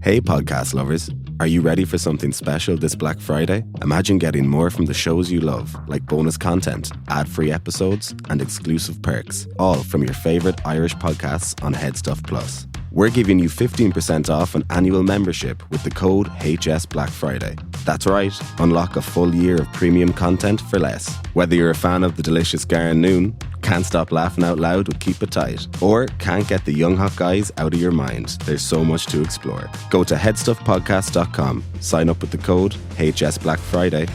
Hey podcast lovers, are you ready for something special this Black Friday? Imagine getting more from the shows you love, like bonus content, ad-free episodes, and exclusive perks, all from your favourite Irish podcasts on HeadStuff Plus. We're giving you 15% off an annual membership with the code HS Black Friday. That's right, unlock a full year of premium content for less. Whether you're a fan of the delicious Garran Noon, can't stop laughing out loud with Keep It Tight, or can't get the young hot guys out of your mind, there's so much to explore. Go to headstuffpodcast.com, sign up with the code HS Black Friday,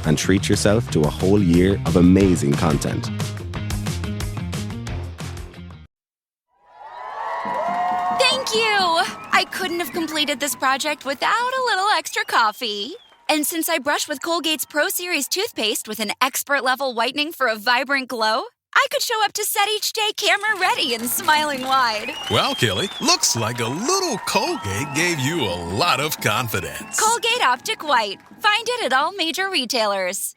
and treat yourself to a whole year of amazing content. Thank you! I couldn't have completed this project without a little extra coffee. And since I brush with Colgate's Pro Series toothpaste with an expert-level whitening for a vibrant glow, I could show up to set each day camera-ready and smiling wide. Well, Kelly, looks like a little Colgate gave you a lot of confidence. Colgate Optic White. Find it at all major retailers.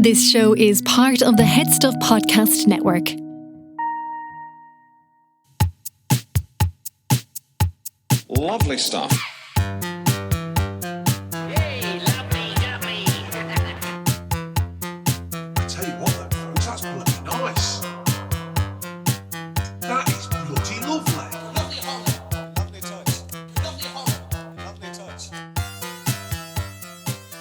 This show is part of the HeadStuff Podcast Network. Lovely stuff. Hey, lovely dummy. I tell you what, though, folks, that's bloody nice. That is bloody lovely. Lovely Holly. Lovely touch. Lovely Holly. Lovely touch.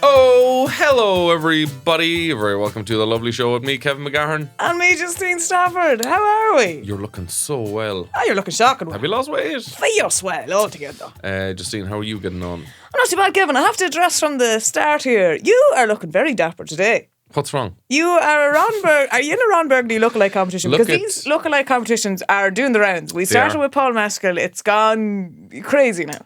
Oh, hello everybody. Very welcome to the lovely show with me, Kevin McGahern. And me, Justine Stafford. How are we? You're looking so well. Oh, you're looking shocking. Have you lost weight? Fierce well altogether. Justine, how are you getting on? I'm not too bad, Kevin. I have to address from the start here. You are looking very dapper today. What's wrong? You are are you in a Ron Burgundy lookalike competition? Because these lookalike competitions are doing the rounds. We started with Paul Maskell. It's gone crazy now.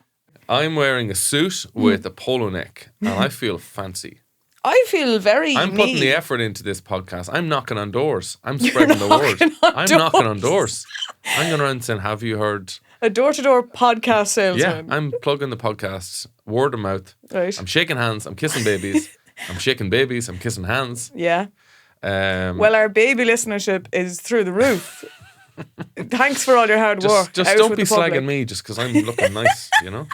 I'm wearing a suit with a polo neck and I feel fancy. I feel very I'm putting me. the effort into this podcast. I'm knocking on doors. I'm spreading the word. I'm knocking on doors. I'm going around saying, have you heard? A door-to-door podcast salesman. Yeah, I'm plugging the podcasts, word of mouth. Right. I'm shaking hands. I'm kissing babies. I'm shaking babies. I'm kissing hands. Yeah. Well, our baby listenership is through the roof. Thanks for all your hard work. Just don't be slagging me just because I'm looking nice, you know?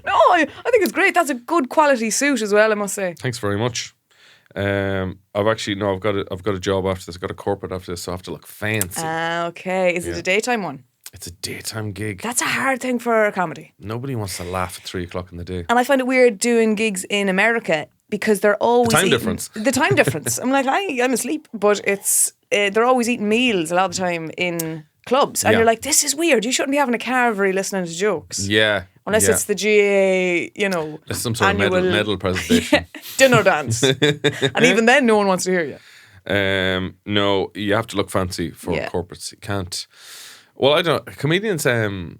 No, I think it's great. That's a good quality suit as well, I must say. Thanks very much. I've got a job after this. I've got a corporate after this, so I have to look fancy. Okay. Is it a daytime one? It's a daytime gig. That's a hard thing for a comedy. Nobody wants to laugh at 3 o'clock in the day. And I find it weird doing gigs in America because they're always The time difference. The time difference. I'm like, I'm asleep, but it's they're always eating meals a lot of the time in clubs, and Yeah. you're like, this is weird. You shouldn't be having a carvery listening to jokes. Yeah. Unless it's the GA, It's some sort annual of medal presentation. dinner dance. And even then, no one wants to hear you. No, you have to look fancy for Yeah. corporates. You can't. Well, I don't. Comedians, in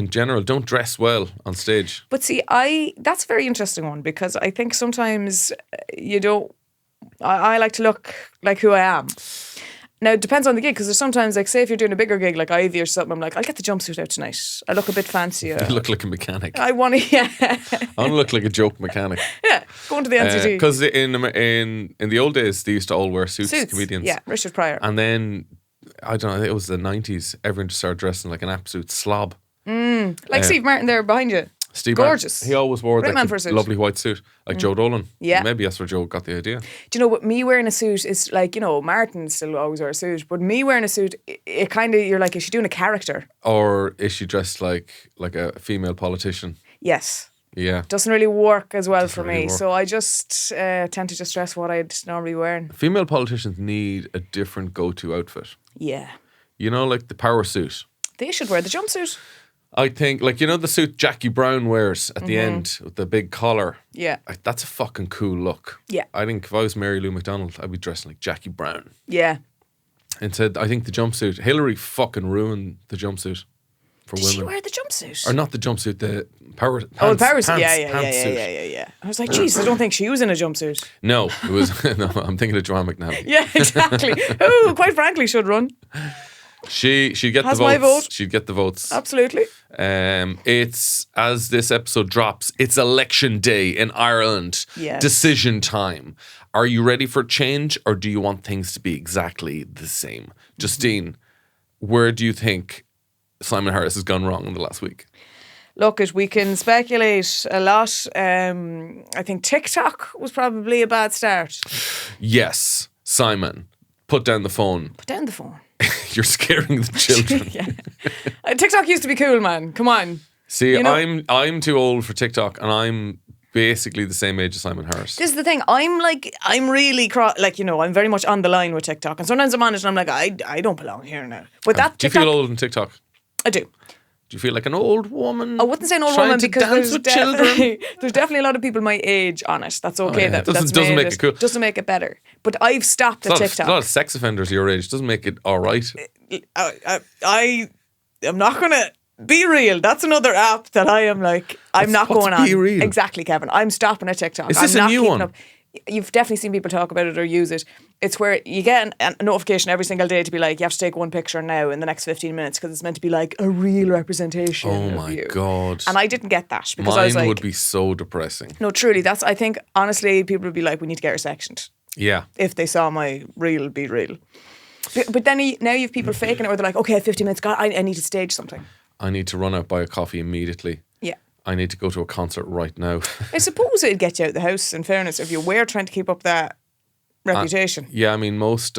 general, don't dress well on stage. But see, that's a very interesting one because I think sometimes you don't. I like to look like who I am. Now, it depends on the gig because there's sometimes, like, say if you're doing a bigger gig like Ivy or something, I'm like, I'll get the jumpsuit out tonight. I look a bit fancier. You look like a mechanic. I want to, yeah. I want to look like a joke mechanic. Yeah, going to the NCT. Because in the old days, they used to all wear suits, comedians. Yeah, Richard Pryor. And then, I don't know, I think it was the 90s, everyone just started dressing like an absolute slob. Like Steve Martin there behind you. Steve Gorgeous. Martin, he always wore Great man that for a suit. lovely white suit, like Joe Dolan. Yeah. Maybe that's where Joe got the idea. Do you know what? Me wearing a suit is like, Martin still always wears a suit, but me wearing a suit, it kind of, you're like, is she doing a character? Or is she dressed like a female politician? Yes. Yeah. Doesn't really work as well for really me. work. So I just tend to just dress what I'd normally wearing. Female politicians need a different go-to outfit. Yeah. Like the power suit. They should wear the jumpsuit. I think, the suit Jackie Brown wears at the end with the big collar. Yeah. That's a fucking cool look. Yeah. I think if I was Mary Lou McDonald, I'd be dressing like Jackie Brown. Yeah. Instead, I think the jumpsuit, Hilary fucking ruined the jumpsuit for Did women. she wear the jumpsuit? Or not the jumpsuit, the power pants. Oh, the power suit. Pants suit. Yeah. I was like, geez, I don't think she was in a jumpsuit. No, it was, no, I'm thinking of Joanne McNally. Yeah, exactly. Who, quite frankly, should run. She'd get Has the votes. my vote. She'd get the votes. Absolutely. It's, as this episode drops, it's election day in Ireland. Yes. Decision time. Are you ready for change or do you want things to be exactly the same? Justine, where do you think Simon Harris has gone wrong in the last week? Look, we can speculate a lot. I think TikTok was probably a bad start. Yes, Simon, put down the phone. Put down the phone. You're scaring the children. TikTok used to be cool, man. Come on. See, I'm too old for TikTok, and I'm basically the same age as Simon Harris. This is the thing. I'm really I'm very much on the line with TikTok, and sometimes I'm on it and I'm like, I don't belong here now. But do you feel old in TikTok? I do. Do you feel like an old woman? I wouldn't say an old woman because there's definitely a lot of people my age on it. That's okay. That doesn't make it cool. Doesn't make it better. But I've stopped at TikTok. A lot of sex offenders your age doesn't make it all right. I'm not going to be real. That's another app that I am like, I'm not going on. Be real? Exactly, Kevin. I'm stopping at TikTok. Is this a new one? You've definitely seen people talk about it or use it. It's where you get a notification every single day to be like, you have to take one picture now in the next 15 minutes because it's meant to be like a real representation of you. Oh my God. And I didn't get that because I Mine was like, would be so depressing. No, truly. I think, honestly, people would be like, we need to get her sectioned. Yeah. If they saw my reel be real. But then now you have people faking it where they're like, okay, 15 minutes, God, I need to stage something. I need to run out, buy a coffee immediately. Yeah. I need to go to a concert right now. I suppose it'd get you out of the house, in fairness, if you were trying to keep up that reputation. Yeah, I mean, most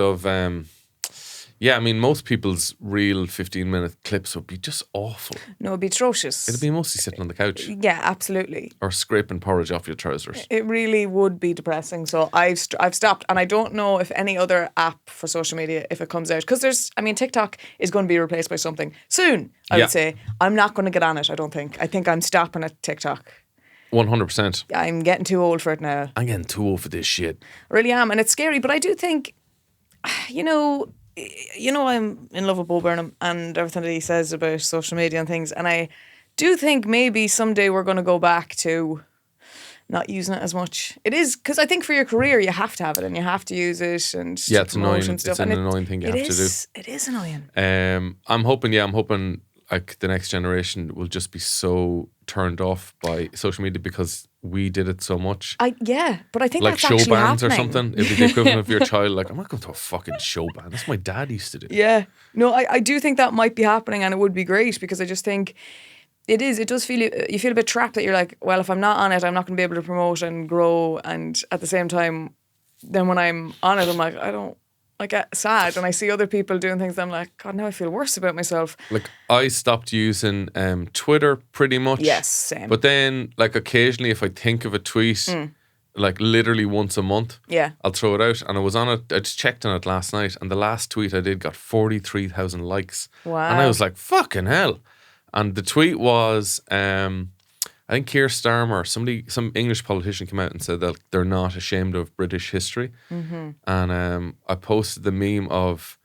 people's real 15-minute clips would be just awful. No, it'd be atrocious. It'd be mostly sitting on the couch. Yeah, absolutely. Or scraping porridge off your trousers. It really would be depressing. So I've stopped, and I don't know if any other app for social media, if it comes out, because TikTok is going to be replaced by something soon. I would say I'm not going to get on it. I don't think. I think I'm stopping at TikTok. 100%. I'm getting too old for it now. I'm getting too old for this shit. I really am, and it's scary. But I do think, I'm in love with Bo Burnham and everything that he says about social media and things. And I do think maybe someday we're going to go back to not using it as much. It is, because I think for your career, you have to have it and you have to use it. And it's annoying. It's an annoying thing you have to do. It is annoying. I'm hoping like the next generation will just be so turned off by social media because we did it so much. But I think like that's show actually bands happening. or something. It'd be the equivalent of your child. Like, I'm not going to a fucking show band. That's what my dad used to do. Yeah. No, I do think that might be happening, and it would be great because I just think it does feel, you feel a bit trapped that you're like, well, if I'm not on it, I'm not going to be able to promote and grow. And at the same time, then when I'm on it, I'm like, I get sad, and I see other people doing things. I'm like, God, now I feel worse about myself. Like, I stopped using Twitter pretty much. Yes, same. But then, like, occasionally, if I think of a tweet, like literally once a month, I'll throw it out. And I was on it. I just checked on it last night, and the last tweet I did got 43,000 likes. Wow! And I was like, fucking hell. And the tweet was, I think Keir Starmer, some English politician came out and said that they're not ashamed of British history. Mm-hmm. And I posted the meme of,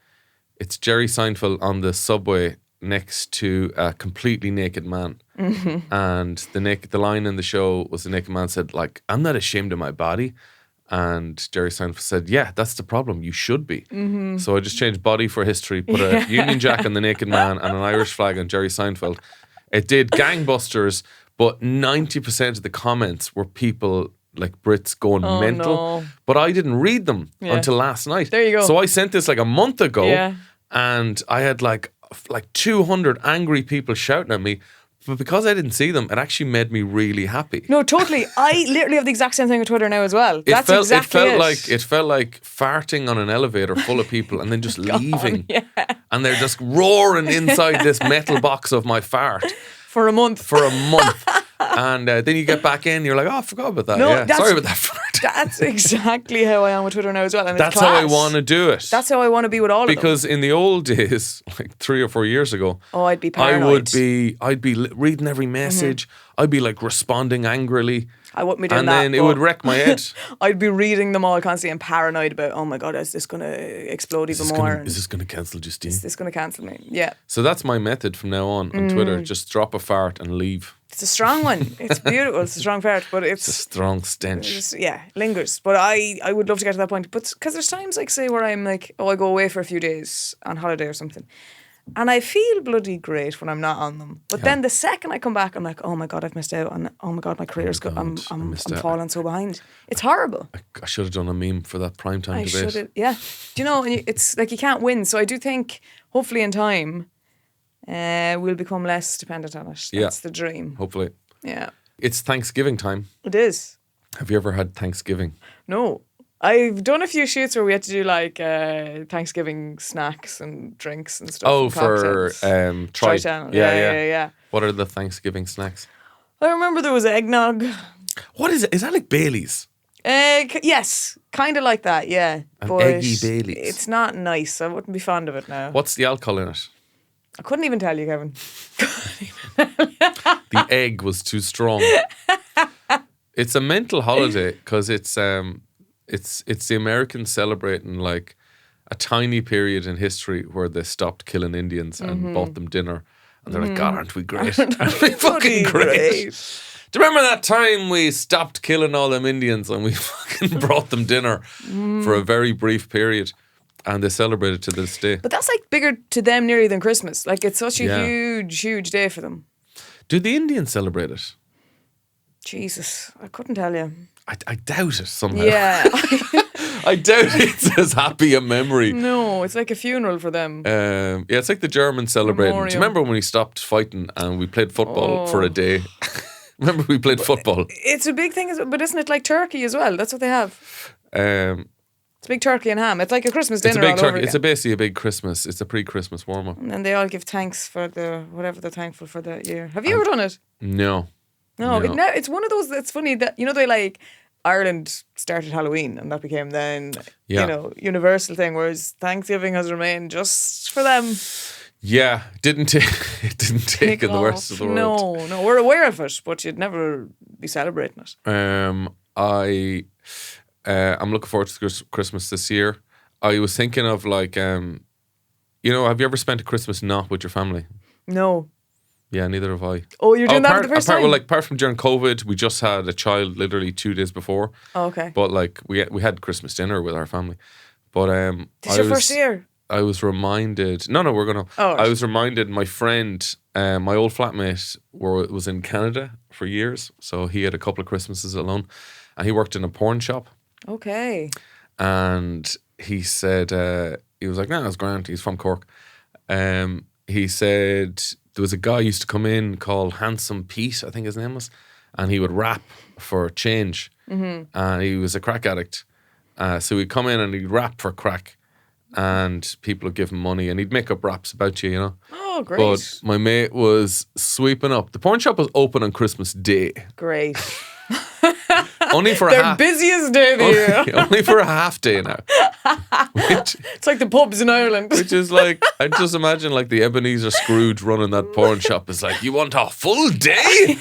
it's Jerry Seinfeld on the subway next to a completely naked man. Mm-hmm. And the line in the show was the naked man said, like, I'm not ashamed of my body. And Jerry Seinfeld said, yeah, that's the problem. You should be. Mm-hmm. So I just changed body for history, put a Union Jack on the naked man and an Irish flag on Jerry Seinfeld. It did gangbusters. But 90% of the comments were people like Brits going mental. No. But I didn't read them until last night. There you go. So I sent this like a month ago and I had like 200 angry people shouting at me. But because I didn't see them, it actually made me really happy. No, totally. I literally have the exact same thing with Twitter now as well. It felt like farting on an elevator full of people and then just leaving. Yeah. And they're just roaring inside this metal box of my fart. For a month. And then you get back in, you're like, oh, I forgot about that. No, sorry about that fart. That's exactly how I am with Twitter now as well. And that's how I want to do it. That's how I want to be with all of them. Because in the old days, like 3 or 4 years ago, I'd be paranoid. I'd be reading every message. Mm-hmm. I'd be like responding angrily. I wouldn't be doing that. And then it would wreck my head. I'd be reading them all constantly and paranoid about, oh my God, is this going to explode even more? Is this going to cancel Justine? Is this going to cancel me? Yeah. So that's my method from now on Twitter. Just drop a fart and leave. It's a strong one. It's beautiful. It's a strong fart, but it's a strong stench. Lingers. But I would love to get to that point. But because there's times, like, say, where I'm like, I go away for a few days on holiday or something, and I feel bloody great when I'm not on them. But then the second I come back, I'm like, oh my God, I've missed out. And oh my God, my career's I'm falling so behind. It's horrible. I should have done a meme for that primetime debate. Yeah. Do you know, and it's like you can't win. So I do think, hopefully in time, we'll become less dependent on it. That's the dream. Hopefully. Yeah. It's Thanksgiving time. It is. Have you ever had Thanksgiving? No. I've done a few shoots where we had to do like Thanksgiving snacks and drinks and stuff. Oh, and for cocktails. Tri-Town. Yeah. What are the Thanksgiving snacks? I remember there was eggnog. What is it? Is that like Bailey's? Yes, kind of like that, yeah. An but eggy Baileys. it's not nice. I wouldn't be fond of it now. What's the alcohol in it? I couldn't even tell you, Kevin. The egg was too strong. It's a mental holiday because it's the Americans celebrating like a tiny period in history where they stopped killing Indians and bought them dinner. And they're like, God, aren't we great? Aren't we fucking great? Do you remember that time we stopped killing all them Indians and we fucking brought them dinner for a very brief period? And they celebrate it to this day. But that's like bigger to them nearly than Christmas. Like it's such a huge day for them. Do the Indians celebrate it? Jesus, I couldn't tell you. I doubt it somehow. Yeah. I doubt it's as happy a memory. No, it's like a funeral for them. Yeah, it's like the Germans celebrating. Memorial. Do you remember when we stopped fighting and we played football for a day? Remember we played football? It's a big thing, but isn't it like turkey as well? That's what they have. It's a big turkey and ham. It's like a Christmas dinner. It's a big all turkey. over again. It's basically a big Christmas. It's a pre-Christmas warm up. And then they all give thanks for whatever they're thankful for that year. Have you ever done it? No. No. It's one of those. It's funny that they like Ireland started Halloween and that became then universal thing. Whereas Thanksgiving has remained just for them. Yeah, it didn't take in the rest of the world. No, we're aware of it, but you'd never be celebrating it. I'm looking forward to Christmas this year. I was thinking of like, have you ever spent a Christmas not with your family? No. Yeah, neither have I. Oh, you're doing that for the first time? Well, apart from during COVID, we just had a child literally 2 days before. Oh, okay. But like we had Christmas dinner with our family. But It's your first year? I was reminded. No, we're gonna. Oh, I was reminded. My friend, my old flatmate, was in Canada for years, so he had a couple of Christmases alone, and he worked in a porn shop. Okay. And he said he was like, "No, that's grand." He's from Cork. He said there was a guy who used to come in called Handsome Pete, I think his name was, and he would rap for change. And he was a crack addict, so he'd come in and he'd rap for crack. And people would give him money and he'd make up raps about you, Oh, great. But my mate was sweeping up. The porn shop was open on Christmas Day. Great. Only for Their busiest day of the year. Only for a half day now. It's like the pubs in Ireland. Which is like, I just imagine like the Ebenezer Scrooge running that porn shop is like, you want a full day?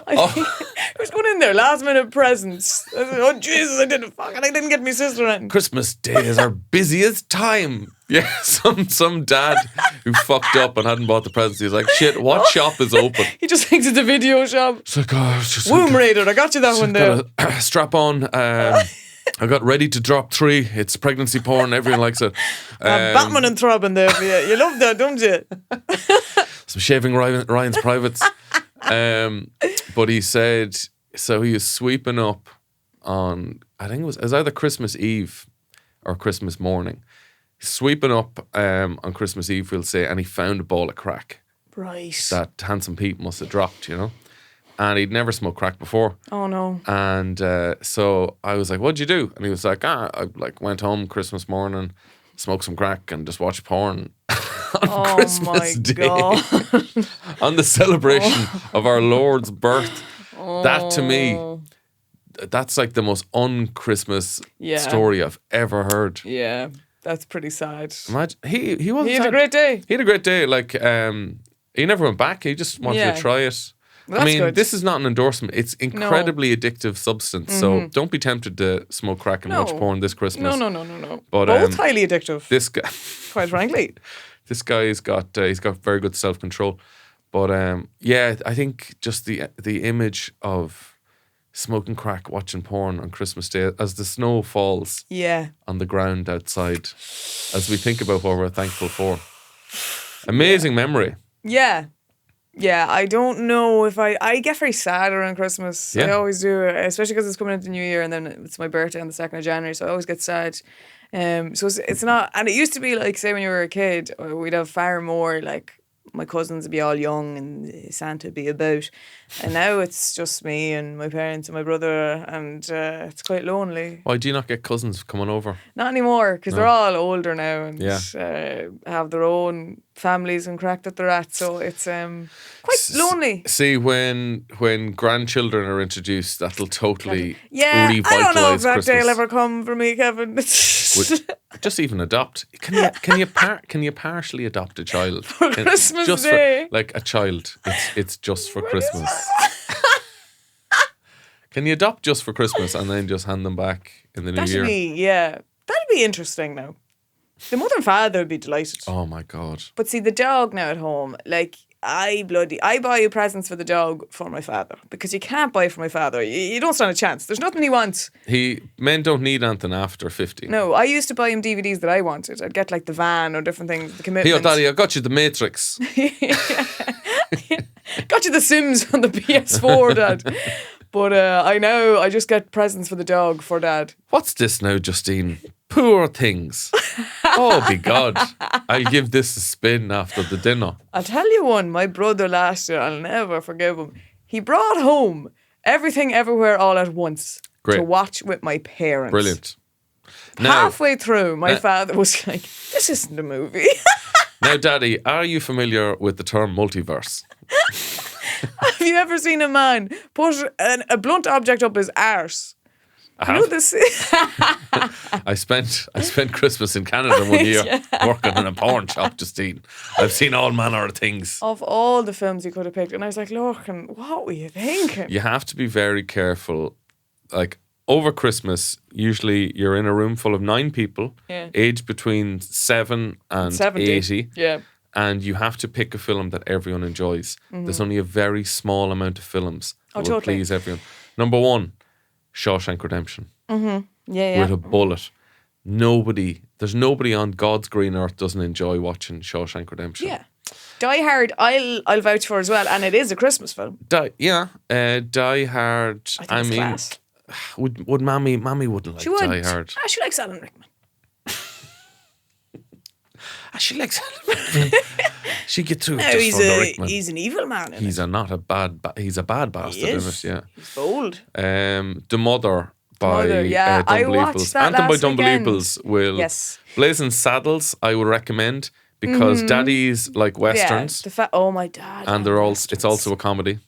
I was going in there, last minute presents. I said, oh Jesus, I didn't get my sister in. Christmas Day is our busiest time. Yeah, some dad who fucked up and hadn't bought the presents. He's like, shit, what shop is open? He just thinks it's a video shop. It's like, oh, it's just Womb Raider, I got you that one there. Strap on. I got ready to drop 3. It's pregnancy porn. Everyone likes it. Batman and throbbing there for you. You love that, don't you? Some shaving Ryan's privates. But he said, so he was sweeping up on, I think it was either Christmas Eve or Christmas morning. Sweeping up on Christmas Eve, we'll say, and he found a ball of crack. Right. That Handsome Pete must have dropped, And he'd never smoked crack before. Oh, no. And so I was like, what'd you do? And he was like, I went home Christmas morning, smoked some crack and just watched porn on Christmas Day. On the celebration of our Lord's birth. That to me, that's like the most un-Christmas story I've ever heard. Yeah, that's pretty sad. Imagine, he wasn't He had sad. a great day. He had a great day. Like, he never went back. He just wanted to try it. Well, that's good. This is not an endorsement. It's incredibly addictive substance. So don't be tempted to smoke crack and watch porn this Christmas. No. But both highly addictive. This guy, quite frankly, this guy's got very good self control. But I think just the image of smoking crack, watching porn on Christmas Day as the snow falls on the ground outside, as we think about what we're thankful for. Amazing memory. Yeah, I don't know if I get very sad around Christmas. Yeah. I always do, especially because it's coming into New Year and then it's my birthday on the 2nd of January, so I always get sad. So it's not, and it used to be like, say when you were a kid, we'd have far more like my cousins would be all young and Santa would be about. And now it's just me and my parents and my brother, and it's quite lonely. Why do you not get cousins coming over? Not anymore, because they're all older now and Yeah. have their own families and crack that they're at. So it's quite lonely. See, when grandchildren are introduced, that'll totally Yeah, revitalise I don't know if that Christmas. day will ever come for me, Kevin. Just even adopt. Can you partially adopt a child For Christmas just Day? For, like a child? It's just for Christmas. Can you adopt just for Christmas and then just hand them back in the new year? That'd be interesting now. The mother and father would be delighted. Oh my God. But see, the dog now at home, like, I buy you presents for the dog for my father, because you can't buy for my father. You don't stand a chance. There's nothing he wants. Men don't need anything after 50. No, I used to buy him DVDs that I wanted. I'd get like The Van or different things. The Commitment. Here, Daddy, I got you The Matrix. Got you The Sims on the PS4, Dad. But I just get presents for the dog for Dad. What's this now, Justine? Poor things. Oh, be God. I'll give this a spin after the dinner. I'll tell you one, my brother last year, I'll never forgive him. He brought home Everything Everywhere All at Once to watch with my parents. Brilliant. Halfway through, my father was like, this isn't a movie. Now, Daddy, are you familiar with the term multiverse? Have you ever seen a man put a blunt object up his arse? I You know this. I spent Christmas in Canada one year working in a porn shop, Justine. I've seen all manner of things. Of all the films you could have picked. And I was like, look, and what were you thinking? You have to be very careful. Like, over Christmas, usually you're in a room full of 9 people, aged between 7 and 70. 80. Yeah. And you have to pick a film that everyone enjoys. There's only a very small amount of films that will please everyone. Number 1, Shawshank Redemption. Yeah. With a bullet. There's nobody on God's green earth doesn't enjoy watching Shawshank Redemption. Yeah. Die Hard, I'll vouch for as well, and it is a Christmas film. Die Hard. I think it's class. Would Mammy wouldn't like She would. Die Hard. She likes Alan Rickman. She likes Alan. She get through it No, just for the Rickman. he's an evil man. He's a bad bastard in it. Yeah. He's bold. The Mother by I watched that Anthem by last weekend. Dumbbelleables will. Yes. Blazing Saddles, I would recommend because Daddy's like westerns, Oh my dad. and it's also a comedy,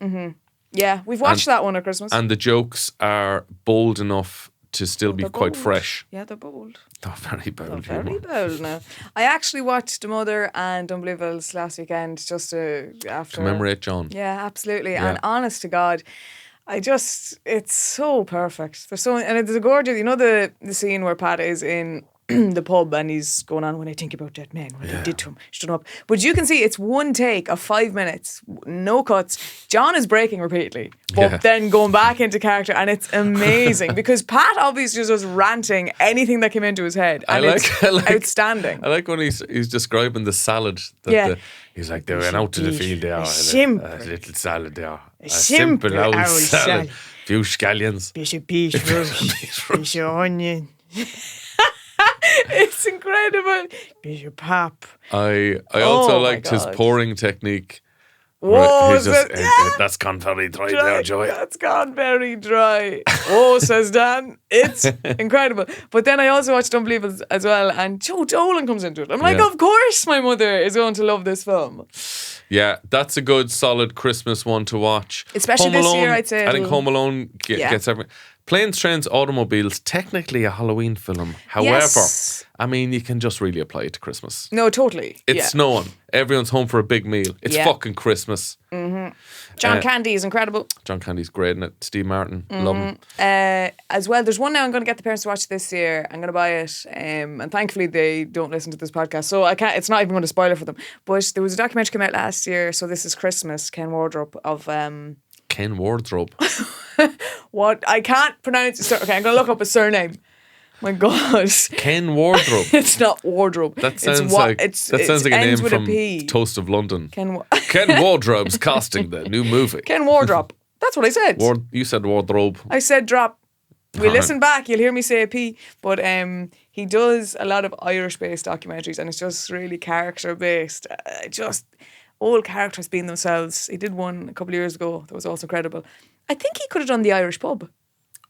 Yeah, we've watched that one at Christmas. and the jokes are bold enough to still be They're quite bold. fresh. Yeah, they're bold. They're very bold. Very humour. bold now. I actually watched The Mother and Dumbbelleables last weekend just after. Commemorate John. Yeah, absolutely. Yeah. And honest to God, it's so perfect. There's and it's a gorgeous. You know the scene where Pat is in the pub and he's going on, when I think about that man, what they did to him, stood up. But you can see it's one take of 5 minutes, no cuts. John is breaking repeatedly, but then going back into character, and it's amazing because Pat obviously just was ranting anything that came into his head, and it's outstanding. I like when he's describing the salad. He's like, they went out to the field there, a little salad there. A simple old salad. Few scallions. Piece of piece of onion. It's incredible. Piece of pap. I also liked his pouring technique. Whoa, that's gone very dry there, Joey. That's gone very dry. Oh, says Dan. It's incredible. But then I also watched Unbelievable as well, and Joe Dolan comes into it. I'm like, of course my mother is going to love this film. Yeah, that's a good, solid Christmas one to watch. Especially Home this Alone, year, I'd say. I think Home Alone gets everything. Planes, Trains, Automobiles, technically a Halloween film. However, I mean, you can just really apply it to Christmas. No, totally. It's snowing. Everyone's home for a big meal. It's fucking Christmas. John Candy is incredible. John Candy's great in it. Steve Martin, love him. As well, there's one now I'm going to get the parents to watch this year. I'm going to buy it, and thankfully they don't listen to this podcast, so I can't. It's not even going to spoil it for them. But there was a documentary came out last year. So This Is Christmas. Ken Wardrobe of Ken Wardrobe. What I can't pronounce. Okay, I'm going to look up his surname. My God, Ken Wardrobe. It's not wardrobe. That sounds like a name from Toast of London. Ken Wardrobe's casting the new movie. Ken Wardrobe. That's what I said. You said wardrobe. I said drop. We listen back, you'll hear me say a P. But he does a lot of Irish-based documentaries, and it's just really character-based. all characters being themselves. He did one a couple of years ago that was also incredible. I think he could have done the Irish pub.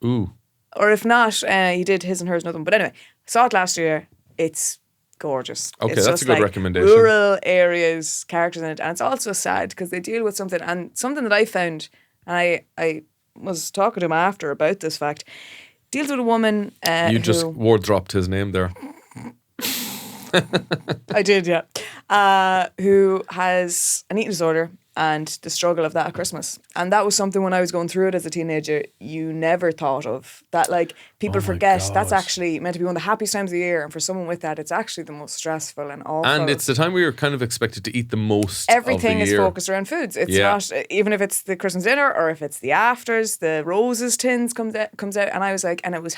Ooh. Or if not, he did His and Hers, Another One. But anyway, saw it last year. It's gorgeous. Okay, it's that's a good recommendation. Rural areas, characters in it. And it's also sad because they deal with something. And something that I found, and I was talking to him after about this fact, deals with a woman You just word dropped his name there. I did, yeah. Who has an eating disorder and the struggle of that at Christmas. And that was something when I was going through it as a teenager, you never thought of. That like people forget that's actually meant to be one of the happiest times of the year. And for someone with that, it's actually the most stressful and awful. And it's the time where you're kind of expected to eat the most. Everything of the is year. focused around foods. It's not, even if it's the Christmas dinner or if it's the afters, the roses tins comes out. And I was like, and it was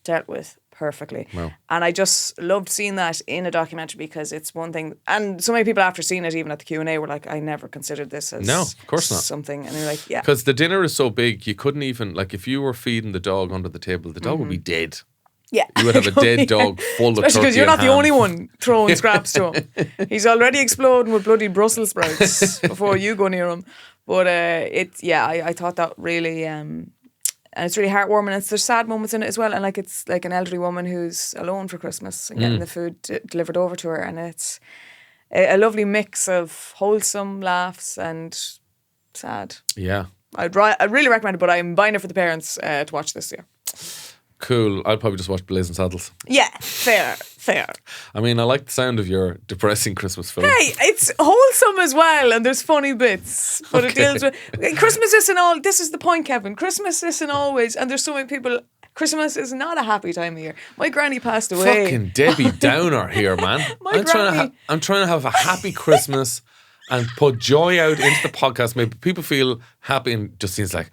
dealt with perfectly. Wow. And I just loved seeing that in a documentary because it's one thing, and so many people after seeing it, even at the Q&A, were like, I never considered this as no, of course not. something. And they're like, yeah. Because the dinner is so big, you couldn't even, like if you were feeding the dog under the table, the dog would be dead. Yeah. You would have a dead dog full of turkey. Especially because you're not and the ham. only one throwing scraps to him. He's already exploding with bloody Brussels sprouts before you go near him. But I thought that really... and it's really heartwarming. And there's sad moments in it as well. And like it's like an elderly woman who's alone for Christmas and getting the food delivered over to her. And it's a lovely mix of wholesome laughs and sad. Yeah. I'd really recommend it, but I'm buying it for the parents to watch this year. Cool. I'll probably just watch Blazing Saddles. Yeah, fair. I mean, I like the sound of your depressing Christmas film. Hey, it's wholesome as well, and there's funny bits. But it deals with Christmas isn't all. This is the point, Kevin. Christmas isn't always, and there's so many people. Christmas is not a happy time of year. My granny passed away. Fucking Debbie Downer here, man. I'm trying to have a happy Christmas and put joy out into the podcast. Maybe people feel happy, and Justine's like,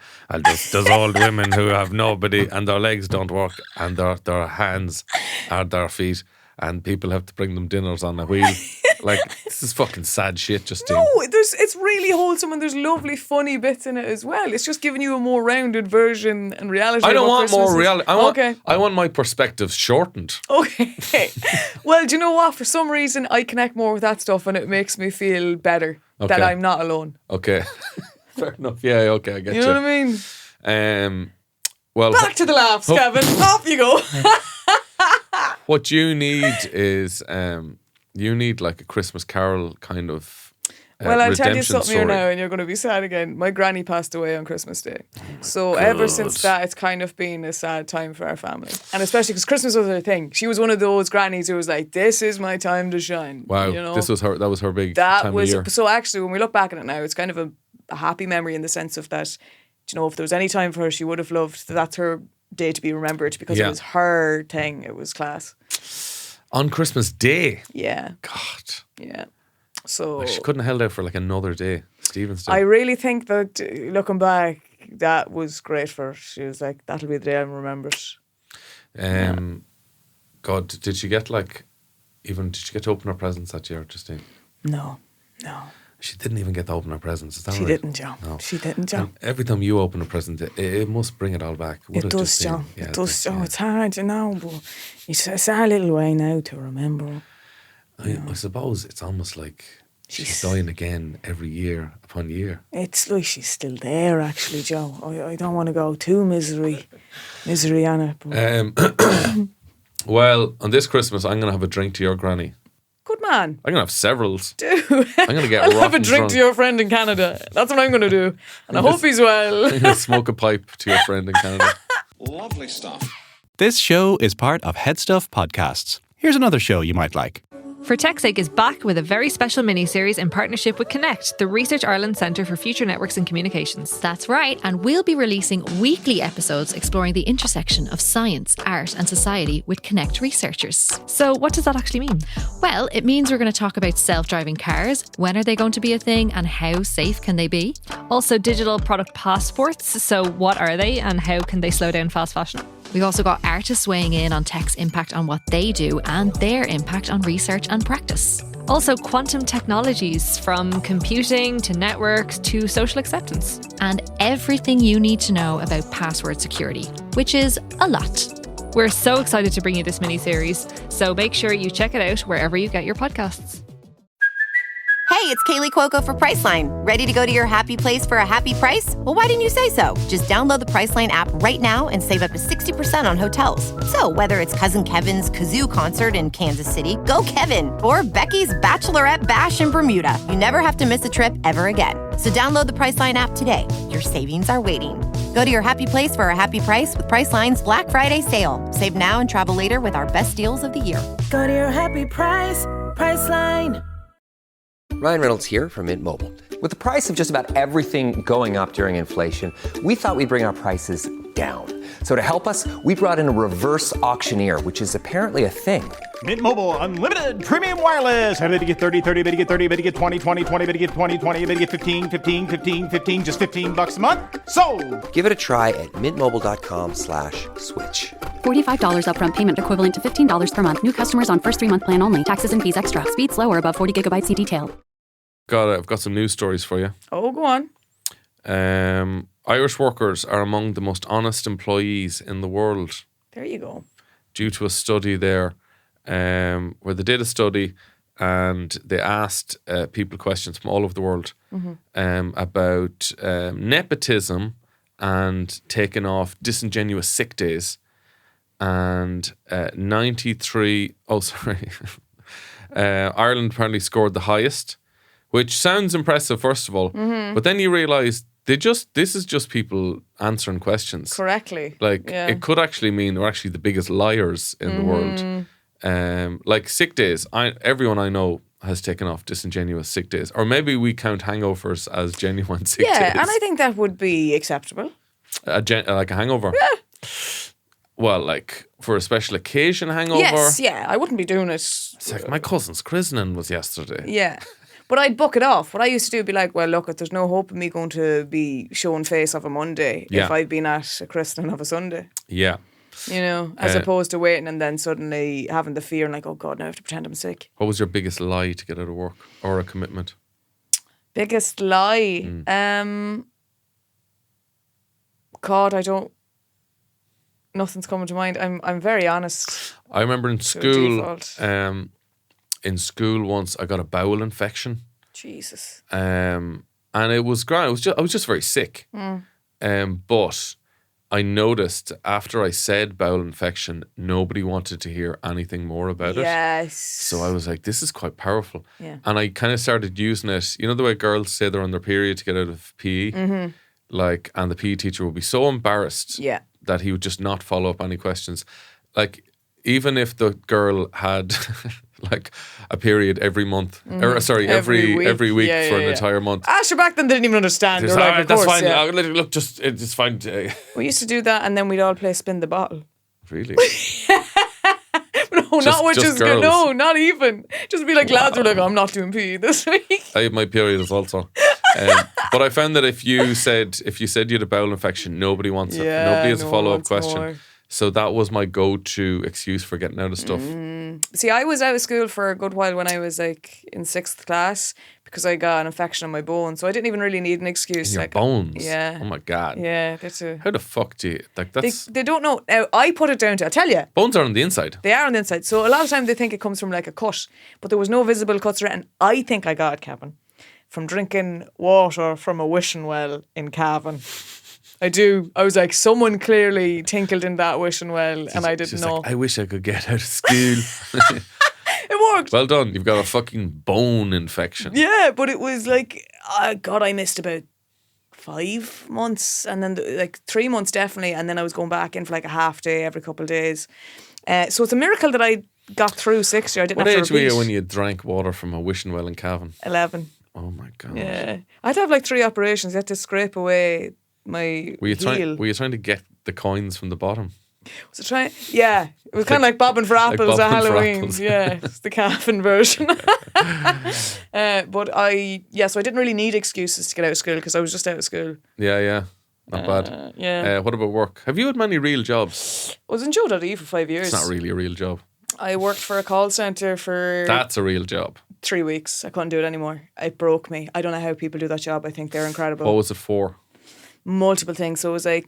there's old women who have nobody and their legs don't work and their hands are their feet. And people have to bring them dinners on a wheel. Like, this is fucking sad shit, Justine. No, it's really wholesome and there's lovely, funny bits in it as well. It's just giving you a more rounded version and reality. I don't want Christmas more reality. Okay. I want my perspective shortened. Okay. Well, do you know what? For some reason, I connect more with that stuff and it makes me feel better that I'm not alone. Okay. Fair enough. Yeah, okay, I get you. You know what I mean? Well, back to the laughs, Kevin. Off you go. What you need is you need like a Christmas Carol kind of well, I'll tell you something story. here now and you're going to be sad again. My granny passed away on Christmas Day. So ever since that, it's kind of been a sad time for our family. And especially because Christmas was her thing. She was one of those grannies who was like, this is my time to shine. Wow. You know? That was her big time of year. So actually, when we look back at it now, it's kind of a happy memory in the sense of that, you know, if there was any time for her, she would have loved that's her day to be remembered because it was her thing. It was class. On Christmas Day? Yeah. God. Yeah. So she couldn't have held out for like another day. Stephen's Day. I really think that looking back, that was great for her. She was like, that'll be the day I'm remembered. God, did she get to open her presents that year, Justine? No. She didn't even get to open her presents. Is that She right? didn't, John. No. She didn't, John. And every time you open a present, it must bring it all back. It does, John. It does, John. It's hard, you know, but it's our little way now to remember. I suppose it's almost like she's dying again every year upon year. It's like she's still there, actually, Joe. I don't want to go too misery on it. But Well, on this Christmas, I'm going to have a drink to your granny. Good man. I'm going to have several. Do. I'm going to get I'll have a rotten drink drunk. to your friend in Canada. That's what I'm going to do. And I hope he's well. I'm going to smoke a pipe to your friend in Canada. Lovely stuff. This show is part of HeadStuff Podcasts. Here's another show you might like. For Tech's Sake is back with a very special mini-series in partnership with Connect, the Research Ireland Centre for Future Networks and Communications. That's right, and we'll be releasing weekly episodes exploring the intersection of science, art and society with Connect researchers. So what does that actually mean? Well, it means we're going to talk about self-driving cars, when are they going to be a thing and how safe can they be? Also digital product passports, so what are they and how can they slow down fast fashion? We've also got artists weighing in on tech's impact on what they do and their impact on research and practice. Also quantum technologies, from computing to networks to social acceptance. And everything you need to know about password security, which is a lot. We're so excited to bring you this mini-series, so make sure you check it out wherever you get your podcasts. Hey, it's Kaylee Cuoco for Priceline. Ready to go to your happy place for a happy price? Well, why didn't you say so? Just download the Priceline app right now and save up to 60% on hotels. So whether it's Cousin Kevin's Kazoo Concert in Kansas City, go Kevin, or Becky's Bachelorette Bash in Bermuda, you never have to miss a trip ever again. So download the Priceline app today. Your savings are waiting. Go to your happy place for a happy price with Priceline's Black Friday sale. Save now and travel later with our best deals of the year. Go to your happy price, Priceline. Ryan Reynolds here from Mint Mobile. With the price of just about everything going up during inflation, we thought we'd bring our prices down. So to help us, we brought in a reverse auctioneer, which is apparently a thing. Mint Mobile Unlimited Premium Wireless. How to get 30, 30, bit to get 30, bit to get 20, 20, 20, bit to get 20, 20, bit to get 15, 15, 15, 15, just $15 a month? Sold! Give it a try at mintmobile.com/switch. $45 upfront payment equivalent to $15 per month. New customers on first 3-month plan only. Taxes and fees extra. Speed slower above 40 gigabytes. See detail. I've got some news stories for you. Oh, go on. Irish workers are among the most honest employees in the world. There you go. Due to a study there, where they did a study and they asked people questions from all over the world about nepotism and taking off disingenuous sick days. And 93, Ireland apparently scored the highest, which sounds impressive, first of all. But then you realise this is just people answering questions correctly. It could actually mean they're actually the biggest liars in the world. Like sick days, everyone I know has taken off disingenuous sick days. Or maybe we count hangovers as genuine sick days. Yeah, and I think that would be acceptable. Like a hangover? Yeah. Well, like for a special occasion hangover? Yes, yeah. I wouldn't be doing it. It's like my cousin's christening was yesterday. Yeah. But I'd book it off. What I used to do would be like, well, look, there's no hope of me going to be showing face of a Monday if I'd been at a christening of a Sunday. Yeah. You know, as opposed to waiting and then suddenly having the fear and like, oh God, now I have to pretend I'm sick. What was your biggest lie to get out of work or a commitment? Biggest lie? God, nothing's coming to mind. I'm very honest. I remember in school, once I got a bowel infection. Jesus. And it was grand. I was just very sick. But I noticed after I said bowel infection, nobody wanted to hear anything more about it. Yes. So I was like, this is quite powerful. Yeah. And I kind of started using it. You know the way girls say they're on their period to get out of PE? And the PE teacher would be so embarrassed that he would just not follow up any questions. Like, even if the girl had like a period every month, or sorry, every week for an entire month. Sure, back then they didn't even understand. Just, like, that's course, fine. Look, it's fine. We used to do that, and then we'd all play spin the bottle. Really? No, not which is good. No, not even. Just be like, lads are like, I'm not doing PE this week. I have my periods also. But I found that if you said you had a bowel infection, nobody wants it. Nobody has a follow-up question. More. So that was my go-to excuse for getting out of stuff. See, I was out of school for a good while when I was like in 6th class because I got an infection on my bones. So I didn't even really need an excuse. In your bones? Yeah. Oh my God. Yeah, that's a... How the fuck do you... Like that's... They don't know. Now, I put it down to... I'll tell you. Bones are on the inside. They are on the inside. So a lot of time they think it comes from like a cut. But there was no visible cuts around. And I think I got it, Cavan, from drinking water from a wishing well in Cavan. I do. I was like, someone clearly tinkled in that wishing well and I didn't know. Like, I wish I could get out of school. It worked. Well done. You've got a fucking bone infection. Yeah, but it was like, God, I missed about 5 months and then like 3 months definitely. And then I was going back in for like a half day every couple of days. So it's a miracle that I got through 6 years. I didn't have to repeat. What age were you when you drank water from a wishing well in Cavan? 11. Oh my God. Yeah. I'd have like 3 operations. You had to scrape away my Were you heel. trying to get the coins from the bottom? Was it trying? Yeah. It was kind of like bobbing for apples at Halloween. Yeah. It's the Cavan version. So I didn't really need excuses to get out of school because I was just out of school. Yeah. Not bad. Yeah. What about work? Have you had many real jobs? I was in Joe.ie for 5 years. It's not really a real job. I worked for a call centre for... That's a real job. 3 weeks. I couldn't do it anymore. It broke me. I don't know how people do that job. I think they're incredible. What was it for? Multiple things. So it was like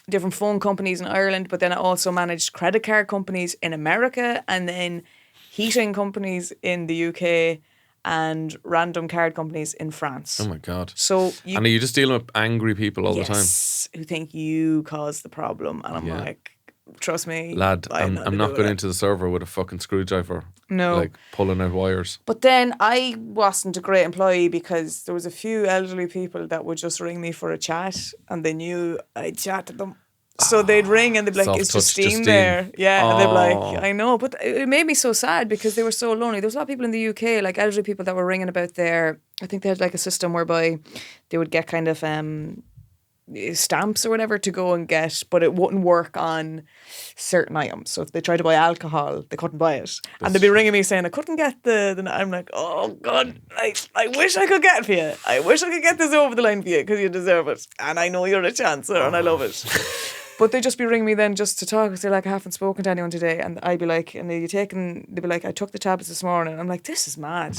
different phone companies in Ireland, but then I also managed credit card companies in America and then heating companies in the UK and random card companies in France. Oh my God. So and are you just dealing with angry people all the time? Yes, who think you caused the problem. And I'm like, trust me. Lad, I'm not going into the server with a fucking screwdriver. No. Like pulling out wires. But then I wasn't a great employee because there was a few elderly people that would just ring me for a chat and they knew I'd chat to them. So they'd ring and they'd be like, is Justine there? Yeah. And they'd be like, I know. But it made me so sad because they were so lonely. There was a lot of people in the UK, like elderly people that were ringing about their, I think they had like a system whereby they would get kind of stamps or whatever to go and get, but it wouldn't work on certain items. So if they tried to buy alcohol, they couldn't buy it. And they'd be ringing me saying, I couldn't get the I'm like, oh God, I wish I could get it for you. I wish I could get this over the line for you because you deserve it. And I know you're a chancer and I love it. But they'd just be ringing me then just to talk because they're like, I haven't spoken to anyone today. And I'd be like, and they'd be like, I took the tablets this morning. I'm like, this is mad.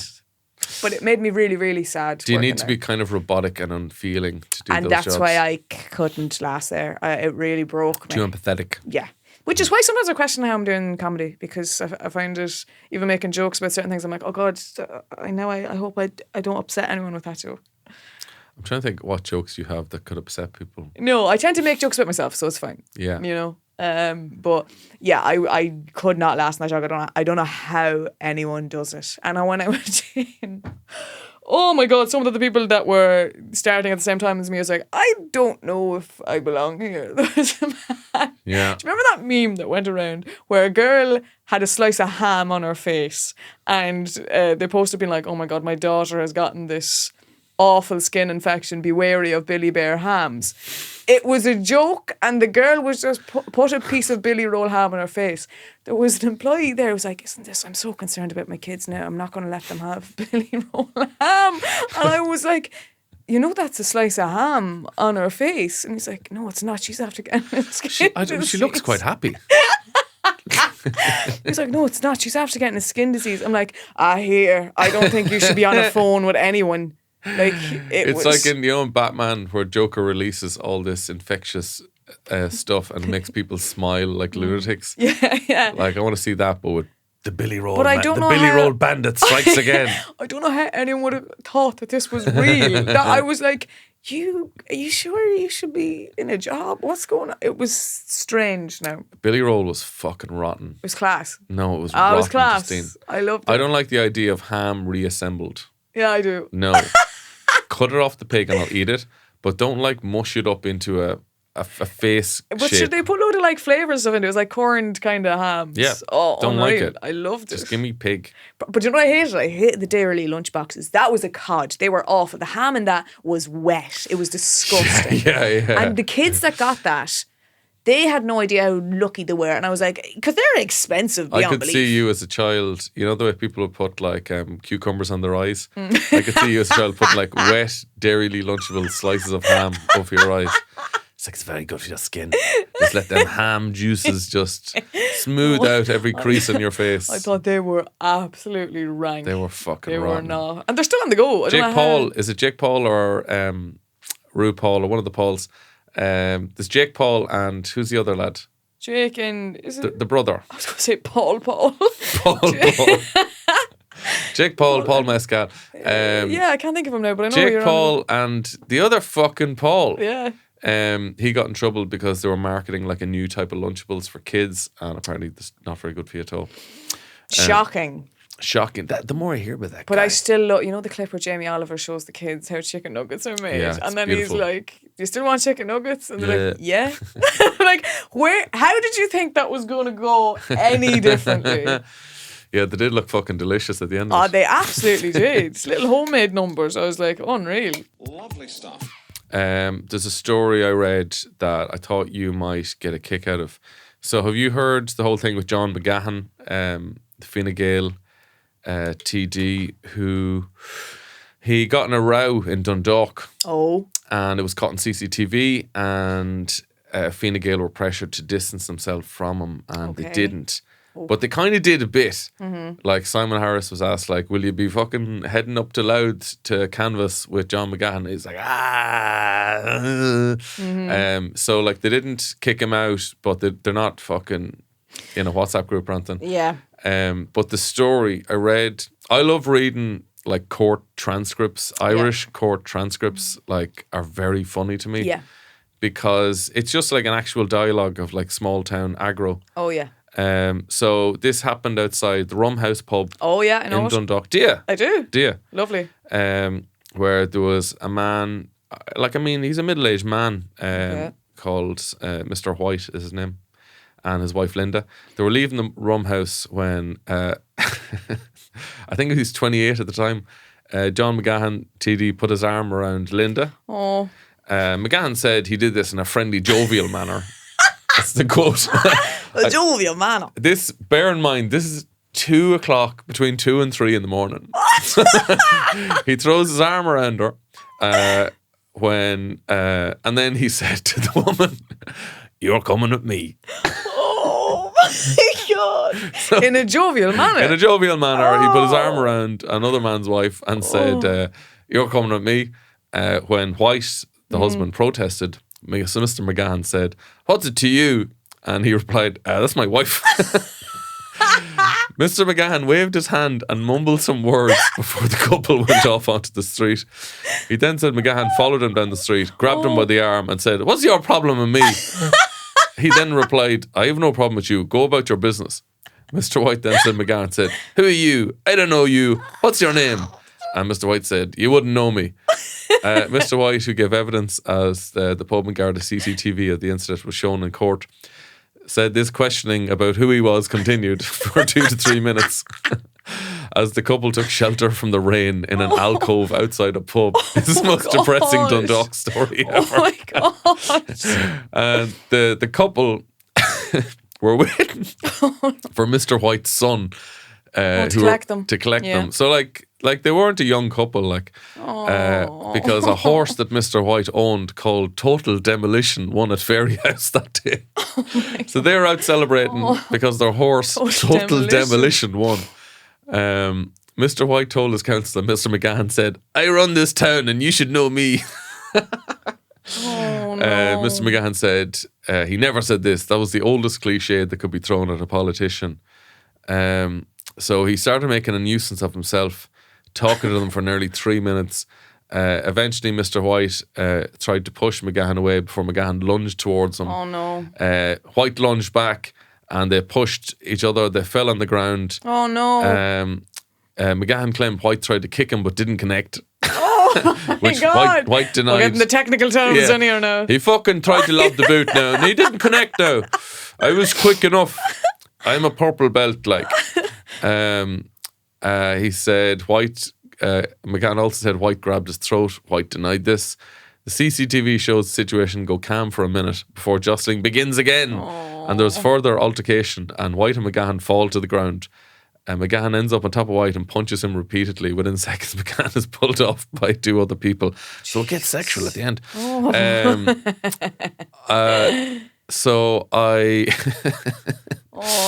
But it made me really, really sad. Do you need to be kind of robotic and unfeeling to do those jobs? And that's why I couldn't last there. It really broke me. Too empathetic. Yeah. Which is why sometimes I question how I'm doing comedy because I find it, even making jokes about certain things, I'm like, oh God, I hope I don't upset anyone with that joke. I'm trying to think what jokes you have that could upset people. No, I tend to make jokes about myself, so it's fine. Yeah. You know? But yeah, I could not last in that job. I don't know how anyone does it. And when I went in, oh my God, some of the people that were starting at the same time as me, I was like, I don't know if I belong here. There was a man. Yeah. Do you remember that meme that went around where a girl had a slice of ham on her face and they posted being like, oh my God, my daughter has gotten this awful skin infection, be wary of Billy Bear hams. It was a joke and the girl was just put a piece of Billy Roll ham on her face. There was an employee there who was like, I'm so concerned about my kids now, I'm not going to let them have Billy Roll ham. And I was like, you know that's a slice of ham on her face. And he's like, no it's not, she's after getting a skin disease. She looks quite happy. He's like, no it's not, she's after getting a skin disease. I'm like, I don't think you should be on a phone with anyone. Like it's like in Batman where Joker releases all this infectious stuff and makes people smile like lunatics. Yeah. Like I want to see that, but with the Billy Roll. But I don't know Billy how... Roll bandit strikes again. I don't know how anyone would have thought that this was real. That I was like, are you sure you should be in a job? What's going on? It was strange. Now Billy Roll was fucking rotten. It was class. No, it was rotten. It was class. Justine. I loved it. I don't like the idea of ham reassembled. Yeah, I do. No. Cut it off the pig and I'll eat it, but don't like mush it up into a face But shape. should they put a load of like flavours stuff into it? It was like corned kind of hams. Yeah. Oh, don't like it. I loved it. Just give me pig. But you know what I hated? I hated the Dairy lunch boxes. That was a cod. They were awful. The ham in that was wet. It was disgusting. Yeah. And the kids that got that, they had no idea how lucky they were. And I was like, because they're expensive beyond I could belief. see you as a child, you know the way people would put like cucumbers on their eyes? I could see you as a child put like wet, dairily lunchable slices of ham over your eyes. It's like, it's very good for your skin. Just let them ham juices just smooth out every crease in your face. I thought they were absolutely rank. They were fucking They rotten. were not. And they're still on the go. I don't know Jake Paul, is it Jake Paul or RuPaul or one of the Pauls? There's Jake Paul and who's the other lad? Jake and is it the brother? I was going to say Paul. Paul. Jake Paul Mescal. Yeah, I can't think of him now, but I know Jake you're Paul and the other fucking Paul. Yeah. He got in trouble because they were marketing like a new type of Lunchables for kids, and apparently it's not very good for you at all. Shocking. The more I hear about that But guy. I still love, you know the clip where Jamie Oliver shows the kids how chicken nuggets are made? Yeah, and then beautiful. he's like, do you still want chicken nuggets? And they're like, yeah. Like, how did you think that was going to go any differently? Yeah, they did look fucking delicious at the end. Oh, they absolutely did. Little homemade numbers. I was like, unreal. Lovely stuff. There's a story I read that I thought you might get a kick out of. So have you heard the whole thing with John McGahan, the Fine Gael TD, who he got in a row in Dundalk. Oh. And it was caught on CCTV, and Fine Gael were pressured to distance themselves from him, and they didn't. But they kind of did a bit. Mm-hmm. Like Simon Harris was asked, like, will you be fucking heading up to Louth to canvas with John McGahan? He's like, so like they didn't kick him out, but they're not fucking in a WhatsApp group or anything. Yeah. But the story I read, I love reading like court transcripts, Irish court transcripts, like are very funny to me. Yeah. Because it's just like an actual dialogue of like small town aggro. Oh yeah. So this happened outside the Rum House pub. Oh yeah, I know in it. Dundalk. Do you? I do. Do you? Lovely. Where there was a man, like I mean, he's a middle-aged man called Mr. White is his name, and his wife Linda. They were leaving the Rum House when I think he was 28 at the time. John McGahan TD put his arm around Linda. Oh. McGahan said he did this in a friendly, jovial manner. That's the quote. A jovial manner. This, bear in mind, this is 2 o'clock, between 2 and 3 in the morning. He throws his arm around her and then he said to the woman, "You're coming with me." Oh my God. So, in a jovial manner? In a jovial manner. He put his arm around another man's wife and said, "You're coming with me." When White, the husband, protested, so Mr. McGahan said, "What's it to you?" And he replied, "That's my wife." Mr. McGahan waved his hand and mumbled some words before the couple went off onto the street. He then said McGahan followed him down the street, grabbed him by the arm and said, "What's your problem with me?" He then replied, "I have no problem with you. Go about your business." Mr. White then said, McGahan said, "Who are you? I don't know you. What's your name?" And Mr. White said, "You wouldn't know me." Mr. White, who gave evidence as the pub and Garda CCTV of the incident was shown in court, said this questioning about who he was continued for 2 to 3 minutes as the couple took shelter from the rain in an alcove outside a pub. This is the most depressing Dundalk story ever. Oh my God. And the couple were waiting for Mr. White's son to collect them. To collect them. So like they weren't a young couple, because a horse that Mr. White owned called Total Demolition won at Fairy House that day. So they were out celebrating because their horse Total Demolition won. Mr. White told his counsellor, Mr. McGahan said, "I run this town and you should know me." Mr. McGahan said he never said this. That was the oldest cliche that could be thrown at a politician. So he started making a nuisance of himself, talking to them for nearly 3 minutes. Eventually, Mr. White tried to push McGahan away before McGahan lunged towards him. Oh no. White lunged back and they pushed each other. They fell on the ground. Oh no. McGahan claimed White tried to kick him but didn't connect. Oh my which God. White denied. We're getting the technical terms in here now. He fucking tried to lob the boot now and he didn't connect now. I was quick enough. I'm a purple belt like. He said White, McGahan also said White grabbed his throat. White denied this. The CCTV shows the situation go calm for a minute before jostling begins again. And there's further altercation and White and McGahan fall to the ground. McGahan ends up on top of White and punches him repeatedly. Within seconds, McGahan is pulled off by 2 other people. So it gets sexual at the end.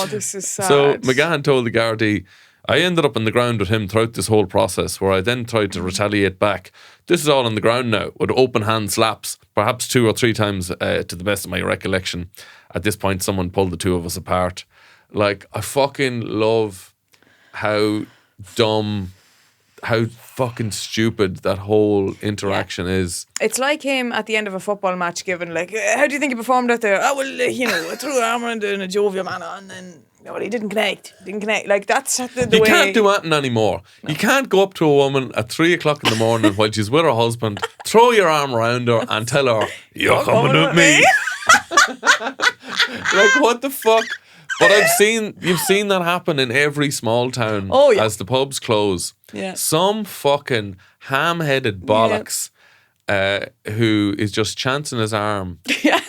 This is sad. So McGahan told the Gardaí, "I ended up on the ground with him throughout this whole process where I then tried to retaliate back. This is all on the ground now with open hand slaps, perhaps 2 or 3 times to the best of my recollection. At this point, someone pulled the 2 of us apart." Like, I fucking love how dumb, how fucking stupid that whole interaction is. It's like him at the end of a football match giving like, "How do you think you performed out there?" "Oh, well, I threw an arm around in a jovial manner and then he didn't connect. Like, that's the way. You can't do anything anymore. No. You can't go up to a woman at 3 o'clock in the morning while she's with her husband, throw your arm around her and tell her, "You're coming with me." Like, what the fuck? But you've seen that happen in every small town as the pubs close. Yeah. Some fucking ham-headed bollocks who is just chancing his arm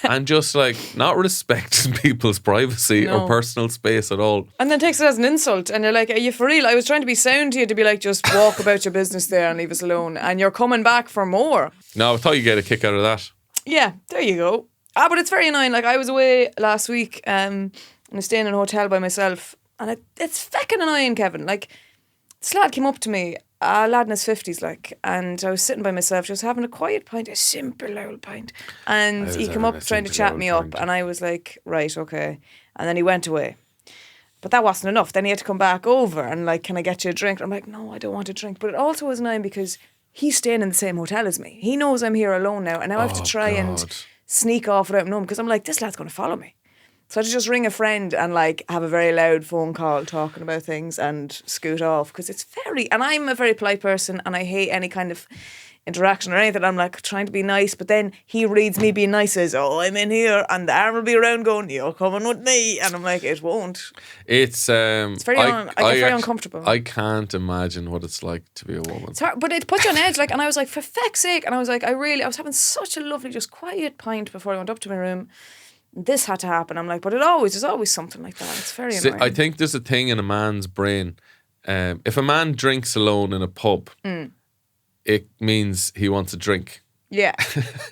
and just like not respecting people's privacy or personal space at all. And then takes it as an insult and you're like, "Are you for real? I was trying to be sound to you to be like, just walk about your business there and leave us alone, and you're coming back for more." No, I thought you'd get a kick out of that. Yeah, there you go. But it's very annoying. Like, I was away last week and I was staying in a hotel by myself, and it's fucking annoying, Kevin. Like, this lad came up to me, a lad in his 50s, like, and I was sitting by myself, just having a quiet pint, a simple old pint, and he came up trying to chat me up, and I was like, right, okay, and then he went away. But that wasn't enough. Then he had to come back over and like, can I get you a drink? I'm like, no, I don't want a drink. But it also was annoying because he's staying in the same hotel as me. He knows I'm here alone now. And now I have to try and sneak off without him knowing because I'm like, this lad's going to follow me. So I had to just ring a friend and like have a very loud phone call talking about things and scoot off because it's and I'm a very polite person and I hate any kind of interaction or anything. I'm like trying to be nice, but then he reads me being nice as, oh, I'm in here and the arm will be around going, you're coming with me. And I'm like, it won't. It's very, I get very uncomfortable. I can't imagine what it's like to be a woman. It's hard, but it puts you on edge. Like, and I was like, for feck's sake. And I was like, I was having such a lovely, just quiet pint before I went up to my room. This had to happen. I'm like, but there's always something like that. It's very annoying. I think there's a thing in a man's brain. If a man drinks alone in a pub, it means he wants a drink. Yeah.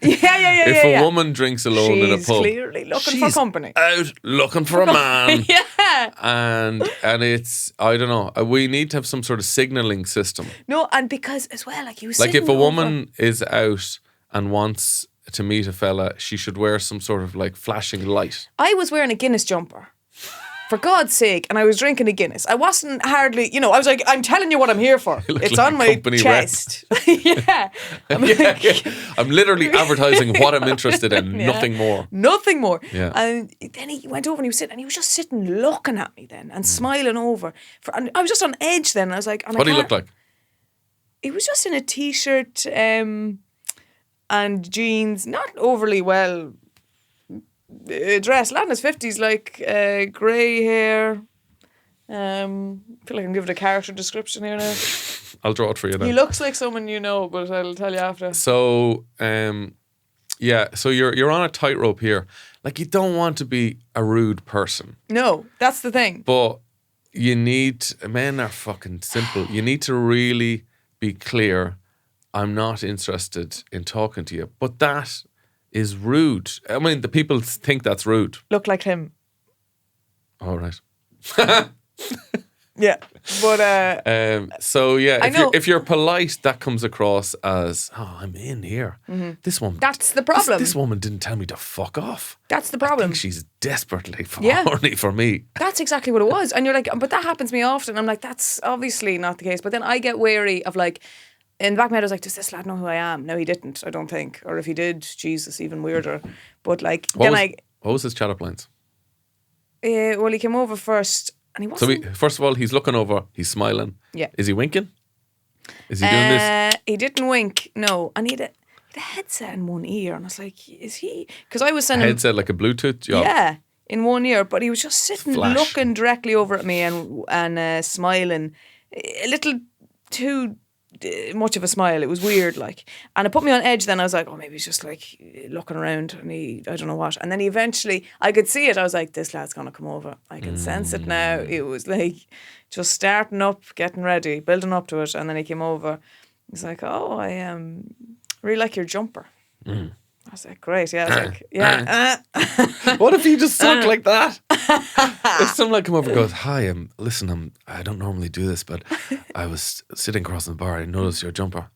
If a woman drinks alone in a pub, she's clearly looking for company. Out looking for a man. Yeah. And it's, I don't know, we need to have some sort of signalling system. No, and because as well, like you like if a woman is out and wants to meet a fella, she should wear some sort of like flashing light. I was wearing a Guinness jumper. For God's sake, and I was drinking a Guinness. I wasn't hardly, I was like, I'm telling you what I'm here for. It's like on my chest. Yeah. I'm literally advertising what I'm interested in, nothing more. Nothing more. Yeah. And then he went over and he was just sitting looking at me then and smiling over. And I was just on edge then. I was like, what did he look like? He was just in a t-shirt and jeans, not overly well dressed. Lad in his 50s, like grey hair. I feel like I can give it a character description here now. I'll draw it for you now. He looks like someone you know, but I'll tell you after. So, so you're on a tightrope here. Like, you don't want to be a rude person. No, that's the thing. But men are fucking simple. You need to really be clear. I'm not interested in talking to you. But that is rude. I mean, the people think that's rude. Look like him. All right. Yeah, but if you're polite, that comes across as, oh, I'm in here. Mm-hmm. This woman. That's the problem. This woman didn't tell me to fuck off. That's the problem. I think she's desperately horny for me. That's exactly what it was. And you're like, but that happens to me often. I'm like, that's obviously not the case. But then I get wary of like, in the back of my head, I was like, does this lad know who I am? No, he didn't, I don't think. Or if he did, Jesus, even weirder. But like, what was his chat up lines? Well, he came over first and he wasn't. So first of all, he's looking over, he's smiling. Yeah. Is he winking? Is he doing this? He didn't wink, no. And he had a headset in one ear. And I was like, is he? Because I was sending him. Headset like a Bluetooth job? Yeah, in one ear. But he was just sitting looking directly over at me and smiling. A little too much of a smile. It was weird, like, and it put me on edge. Then I was like, oh, maybe he's just like looking around and I don't know what. And then eventually I could see it. I was like, this lad's gonna come over. I can sense it now. It was like just starting up, getting ready, building up to it. And then he came over. He's like, oh, I really like your jumper. I was like, great, yeah. I was like, yeah. What if he just talked like that? If someone come over and goes, hi, I don't normally do this, but I was sitting across the bar, I noticed your jumper.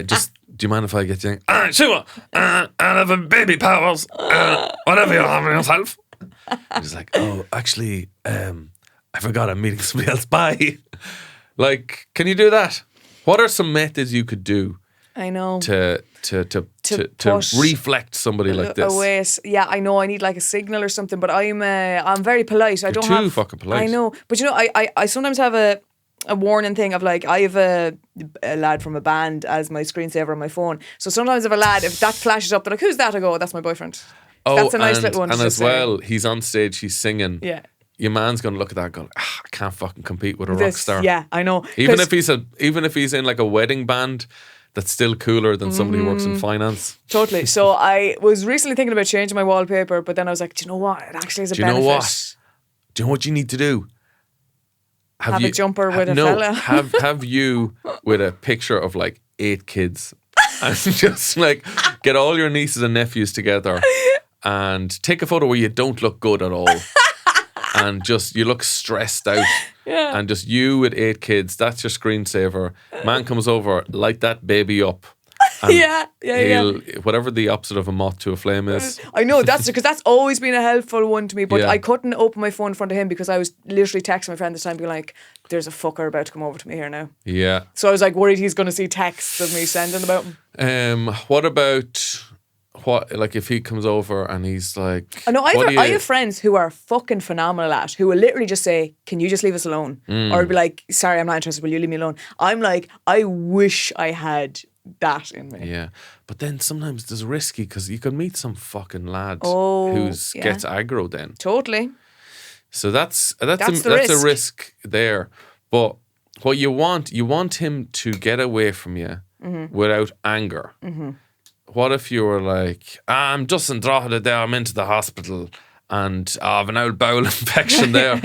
Just, do you mind if I get you? Sure. I have a baby powers. Whatever you have yourself. He's like, oh, actually, I forgot I'm meeting somebody else. Bye. Like, can you do that? What are some methods you could do? I know. To reflect somebody like this. Away. Yeah, I know. I need like a signal or something, but I'm very polite. You're too fucking polite. I know, but I sometimes have a warning thing of like, I have a lad from a band as my screensaver on my phone. So sometimes if that flashes up, they're like, who's that? I go, that's my boyfriend. Oh, that's a nice little one. And as well, he's on stage, he's singing. Yeah. Your man's gonna look at that and go, I can't fucking compete with a rock star. Yeah, I know. Even if he's in like a wedding band, that's still cooler than somebody who works in finance. Totally. So I was recently thinking about changing my wallpaper, but then I was like, do you know what? It actually is a benefit. Do you know what you need to do? Have a jumper with a fella. have you with a picture of like 8 kids and just like get all your nieces and nephews together and take a photo where you don't look good at all. And just, you look stressed out. Yeah. And just you with 8 kids, that's your screensaver. Man comes over, light that baby up. And yeah. whatever the opposite of a moth to a flame is. I know, that's because that's always been a helpful one to me, but Yeah. I couldn't open my phone in front of him because I was literally texting my friend this time being like, there's a fucker about to come over to me here now. Yeah. So I was like worried he's going to see texts of me sending about him. What about like if he comes over and he's like, I know I have friends who are fucking phenomenal at, who will literally just say, can you just leave us alone? Or be like, sorry, I'm not interested, will you leave me alone? I'm like, I wish I had that in me. Yeah, but then sometimes it's risky because you can meet some fucking lad yeah. gets aggro then. Totally. So that's the a risk there. But what you want him to get away from you without anger. What if you were like, I'm just in Drogheda there, I'm into the hospital and I have an old bowel infection there.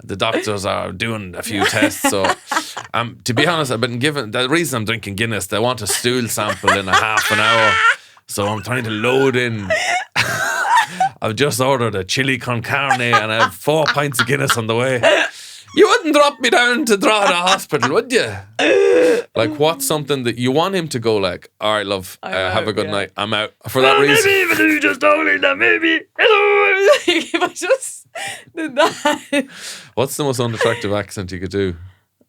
The doctors are doing a few tests. So to be honest, I've been given, the reason I'm drinking Guinness, they want a stool sample in a half an hour. So I'm trying to load in. I've just ordered a chili con carne and I have 4 pints of Guinness on the way. You wouldn't drop me down to Drogheda Hospital, would you? Like, what's something that you want him to go like, all right, love, have a good night. I'm out. For that reason. Maybe even if you just told me that, maybe. If I just did that. What's the most unattractive accent you could do?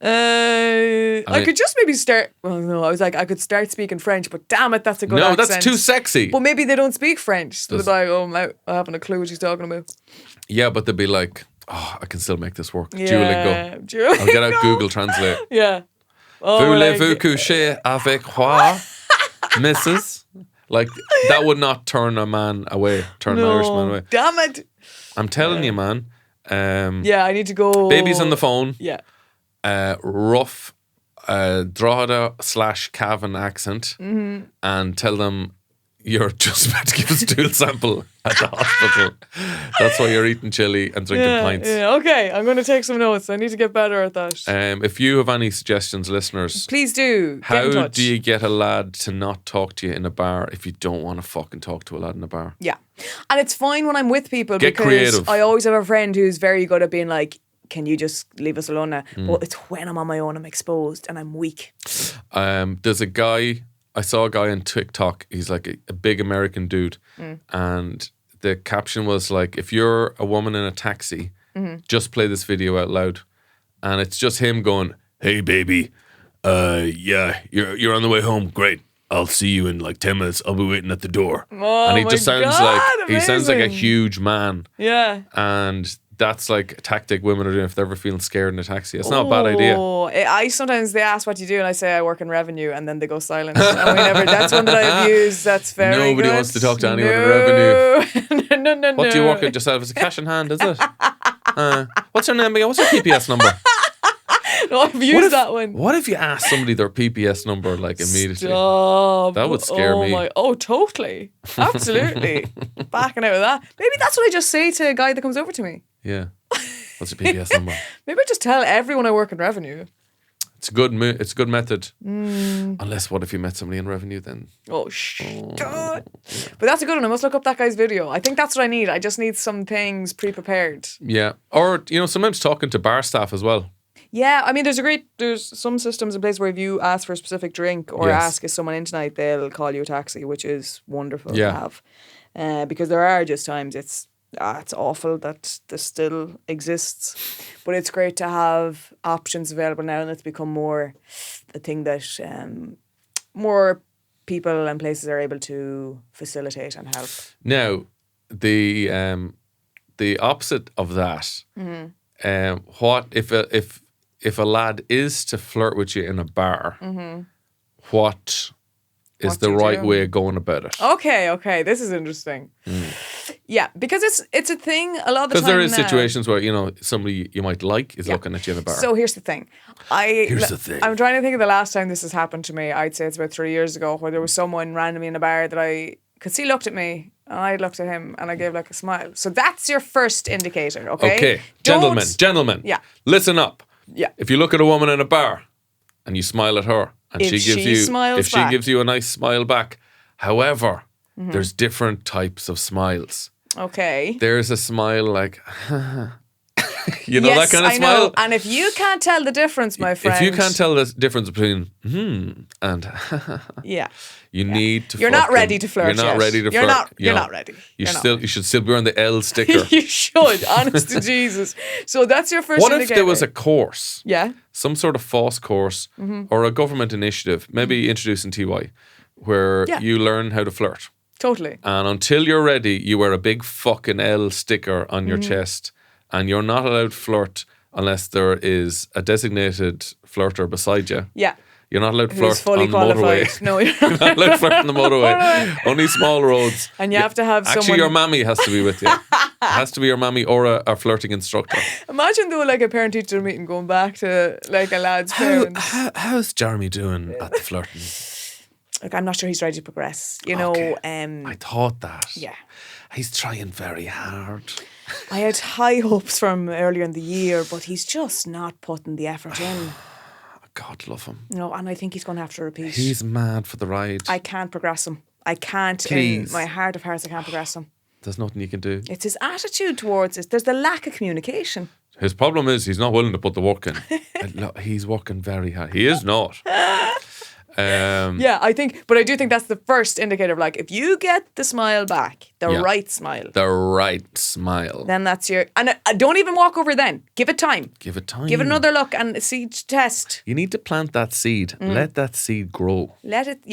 I could just maybe start. Well, no, I was like, I could start speaking French, but damn it, that's a good accent. No, that's too sexy. But maybe they don't speak French. So they're like, oh, I'm out. I haven't a clue what she's talking about. Yeah, but they'd be like, oh, I can still make this work. Yeah, Duolingo. I'll get out Google Translate. Yeah. Voulez-vous coucher avec moi, Mrs.? Like, that would not turn a man away, turn an Irishman away. Damn it. I'm telling you, man. Yeah, I need to go. Baby's on the phone. Yeah. Rough Drogheda / Cavan accent and tell them you're just about to give a stool sample at the hospital. That's why you're eating chili and drinking pints. Yeah, okay. I'm going to take some notes. I need to get better at that. If you have any suggestions, listeners, please do. How get in touch. do you get a lad to not talk to you in a bar if you don't want to fucking talk to a lad in a bar? Yeah. And it's fine when I'm with people Get because creative. I always have a friend who's very good at being like, can you just leave us alone now? But it's when I'm on my own, I'm exposed and I'm weak. There's a guy, I saw a guy on TikTok, he's like a big American dude, and the caption was like, if you're a woman in a taxi, just play this video out loud. And it's just him going, hey baby, yeah, you're on the way home, great. I'll see you in like 10 minutes. I'll be waiting at the door. Oh, and he just sounds amazing. he sounds like a huge man. Yeah. And that's like a tactic women are doing if they're ever feeling scared in a taxi. It's not a bad idea. I sometimes they ask what you do and I say I work in revenue and then they go silent. And that's one that I've used. That's very Nobody good. wants to talk to anyone in revenue. No. What do you work at yourself as a cash in hand, is it? What's your name again? What's your PPS number? No, I've used that one. What if you ask somebody their PPS number like immediately? Stop. That would scare me. Oh, totally. Absolutely. Backing out of that. Maybe that's what I just say to a guy that comes over to me. Yeah. What's your PPS number? Maybe I just tell everyone I work in revenue. It's a good method. Unless what if you met somebody in revenue then? Oh, God. But that's a good one. I must look up that guy's video. I think that's what I need. I just need some things pre-prepared. Yeah. Or, sometimes talking to bar staff as well. Yeah, I mean, there's some systems in place where if you ask for a specific drink or ask is someone in tonight, they'll call you a taxi, which is wonderful to have. Because there are just times it's awful that this still exists, but it's great to have options available now, and it's become more a thing that more people and places are able to facilitate and help. Now, the opposite of that, what if a lad is to flirt with you in a bar, what is the right way of going about it? Okay, this is interesting. Yeah, because it's a thing a lot of the time. Because there is situations where somebody you might like is looking at you in a bar. So here's the thing. I'm trying to think of the last time this has happened to me. I'd say it's about 3 years ago, where there was someone randomly in a bar that I could see looked at me. And I looked at him and I gave like a smile. So that's your first indicator, okay? Okay, gentlemen. Yeah. Listen up. Yeah. If you look at a woman in a bar and you smile at her and If she she gives you a nice smile back, however, there's different types of smiles. Okay. There's a smile like You know that kind of I smile? know. And if you can't tell the difference, my friend. If you can't tell the difference between and yeah. you need to You're not ready to flirt. You're not yet. ready to flirt. You're not ready. You should still be on the L sticker. You should, honest to Jesus. So that's your first What indicator. if there was a course? Yeah. Some sort of FOSS course or a government initiative, maybe introduced in TY, where you learn how to flirt. Totally. And until you're ready, you wear a big fucking L sticker on your chest, and you're not allowed to flirt unless there is a designated flirter beside you. Yeah. You're not allowed to Who's flirt fully on the motorway. qualified. No, you're You're not allowed to flirt on the motorway. Only small roads. And you have to have Actually, someone. your mammy has to be with you. It has to be your mammy or a flirting instructor. Imagine though, like a parent-teacher meeting going back to like a lad's parents. How's Jeremy doing at the flirting? Like, I'm not sure he's ready to progress. You know, I thought that. Yeah. He's trying very hard. I had high hopes from earlier in the year, but he's just not putting the effort in. God love him. No, and I think he's going to have to repeat. He's mad for the ride. I can't progress him. I can't. Please. In my heart of hearts, I can't progress him. There's nothing you can do. It's his attitude towards it. There's the lack of communication. His problem is he's not willing to put the work in. He's working very hard. He is not. Yeah, I do think that's the first indicator of like, if you get the smile back, the right smile. The right smile. Then that's your, and don't even walk over then. Give it time. Give it time. Give it another look and see, test. You need to plant that seed. Let that seed grow. Let it,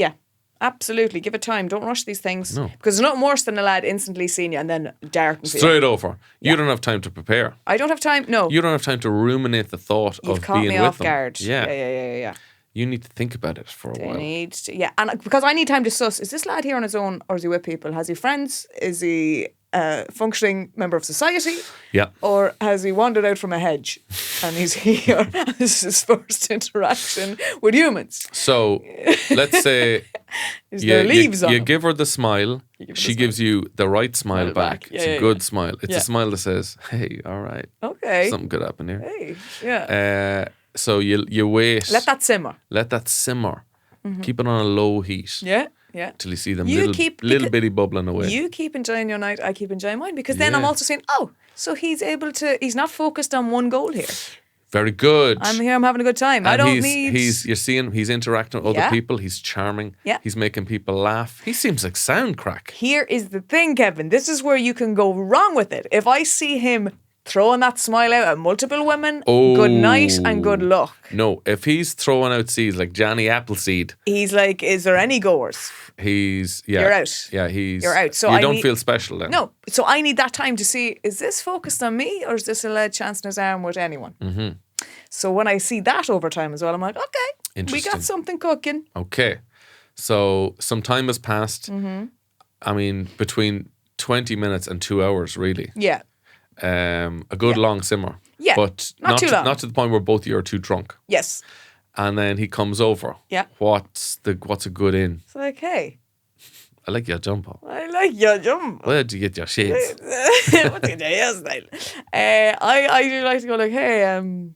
absolutely. Give it time. Don't rush these things. No. Because there's nothing worse than a lad instantly seeing you and then dark and Straight over. You don't have time to prepare. I don't have time. No. You don't have time to ruminate the thought You've of caught being me with off them. guard. Yeah. You need to think about it for a while. And because I need time to suss, is this lad here on his own or is he with people? Has he friends? Is he a functioning member of society? Yeah. Or has he wandered out from a hedge and he's here? This is his first interaction with humans. So let's say you give her the smile. She gives you the right smile back. It's a good smile. It's a smile that says, hey, all right. Okay. Something good happened here. Hey, yeah. So you wait. Let that simmer. Keep it on a low heat. Yeah. Till you see them little bitty bubbling away. You keep enjoying your night, I keep enjoying mine. Because then I'm also saying, so he's not focused on one goal here. Very good. I'm here, I'm having a good time. And you're seeing he's interacting with other people. He's charming. Yeah. He's making people laugh. He seems like sound crack. Here is the thing, Kevin. This is where you can go wrong with it. If I see him throwing that smile out at multiple women, good night and good luck. No, if he's throwing out seeds like Johnny Appleseed, he's like, is there any goers? You're out. Yeah, you're out. So you don't feel special then. No, so I need that time to see, is this focused on me or is this a lead chance in his arm with anyone? Mm-hmm. So when I see that over time as well, I'm like, okay, we got something cooking. Okay, so some time has passed. Mm-hmm. I mean, between 20 minutes and 2 hours, really. Yeah. A good long simmer. Yeah, but not too long. Not to the point where both of you are too drunk. Yes. And then he comes over. Yeah. What's a good in? It's like, hey, I like your jumper. I like your jumper. Where'd you get your shades? What's your hairstyle? I do like to go like, hey,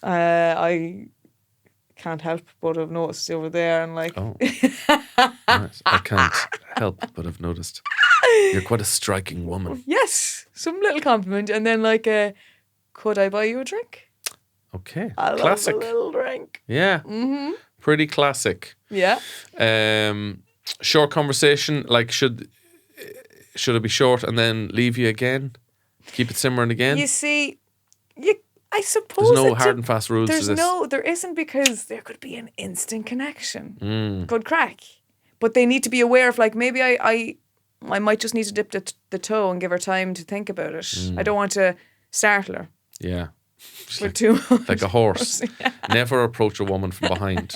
I can't help but have noticed over there and like. Oh. Nice. I can't help but have noticed. You're quite a striking woman. Yes, some little compliment, and then like, could I buy you a drink? Okay, classic. Love a little drink. Yeah, pretty classic. Yeah. Short conversation. Like, should it be short and then leave you again? Keep it simmering again. You see, I suppose there's no hard and fast rules to this. There isn't, because there could be an instant connection. Good crack, but they need to be aware of like, maybe I might just need to dip the toe and give her time to think about it. I don't want to startle her. Yeah. With too much. Like a horse. Yeah. Never approach a woman from behind.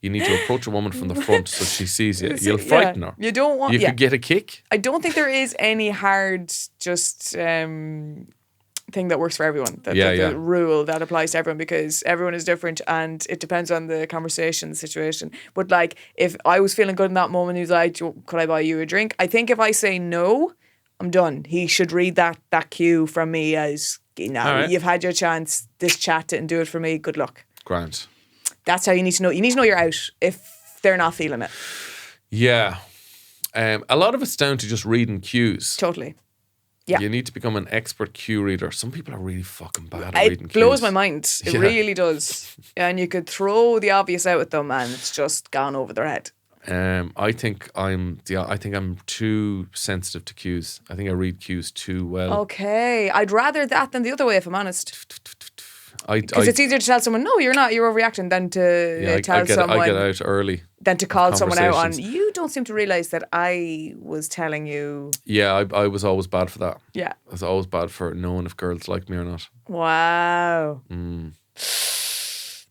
You need to approach a woman from the front so she sees you. You'll frighten her. You don't want. You could get a kick. I don't think there is any hard thing that works for everyone. The rule that applies to everyone, because everyone is different and it depends on the conversation, the situation. But like, if I was feeling good in that moment, he's like, could I buy you a drink? I think if I say no, I'm done. He should read that cue from me as, right. You've had your chance. This chat didn't do it for me. Good luck. Grant. That's how you need to know. You need to know you're out if they're not feeling it. Yeah. A lot of it's down to just reading cues. Totally. Yeah. You need to become an expert cue reader. Some people are really fucking bad at reading It blows cues. my mind. It really does. And you could throw the obvious out at them and it's just gone over their head. I think I'm too sensitive to cues. I think I read cues too well. Okay. I'd rather that than the other way, if I'm honest. Because it's easier to tell someone, no, you're not, you're overreacting, than to tell someone. I get out early. Than to call someone out on, you don't seem to realise that I was telling you. Yeah, I was always bad for that. Yeah. I was always bad for knowing if girls like me or not. Wow.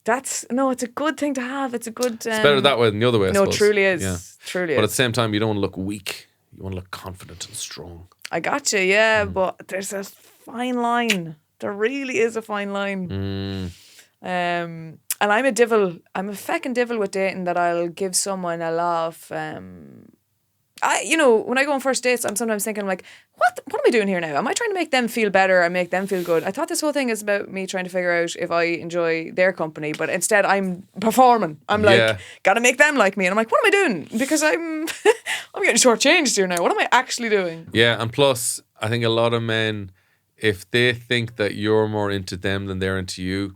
It's a good thing to have. It's a good... it's better that way than the other way, I suppose. No, it truly is. Yeah. Truly but is. at the same time, you don't want to look weak. You want to look confident and strong. I got you, yeah, but there's a fine line. There really is a fine line. And I'm a feckin' devil with dating, that I'll give someone a lot of... when I go on first dates, I'm sometimes thinking like, what am I doing here now? Am I trying to make them feel better or make them feel good? I thought this whole thing is about me trying to figure out if I enjoy their company, but instead I'm performing. I'm like, gotta make them like me. And I'm like, what am I doing? Because I'm getting shortchanged here now. What am I actually doing? Yeah, and plus, I think a lot of men, if they think that you're more into them than they're into you,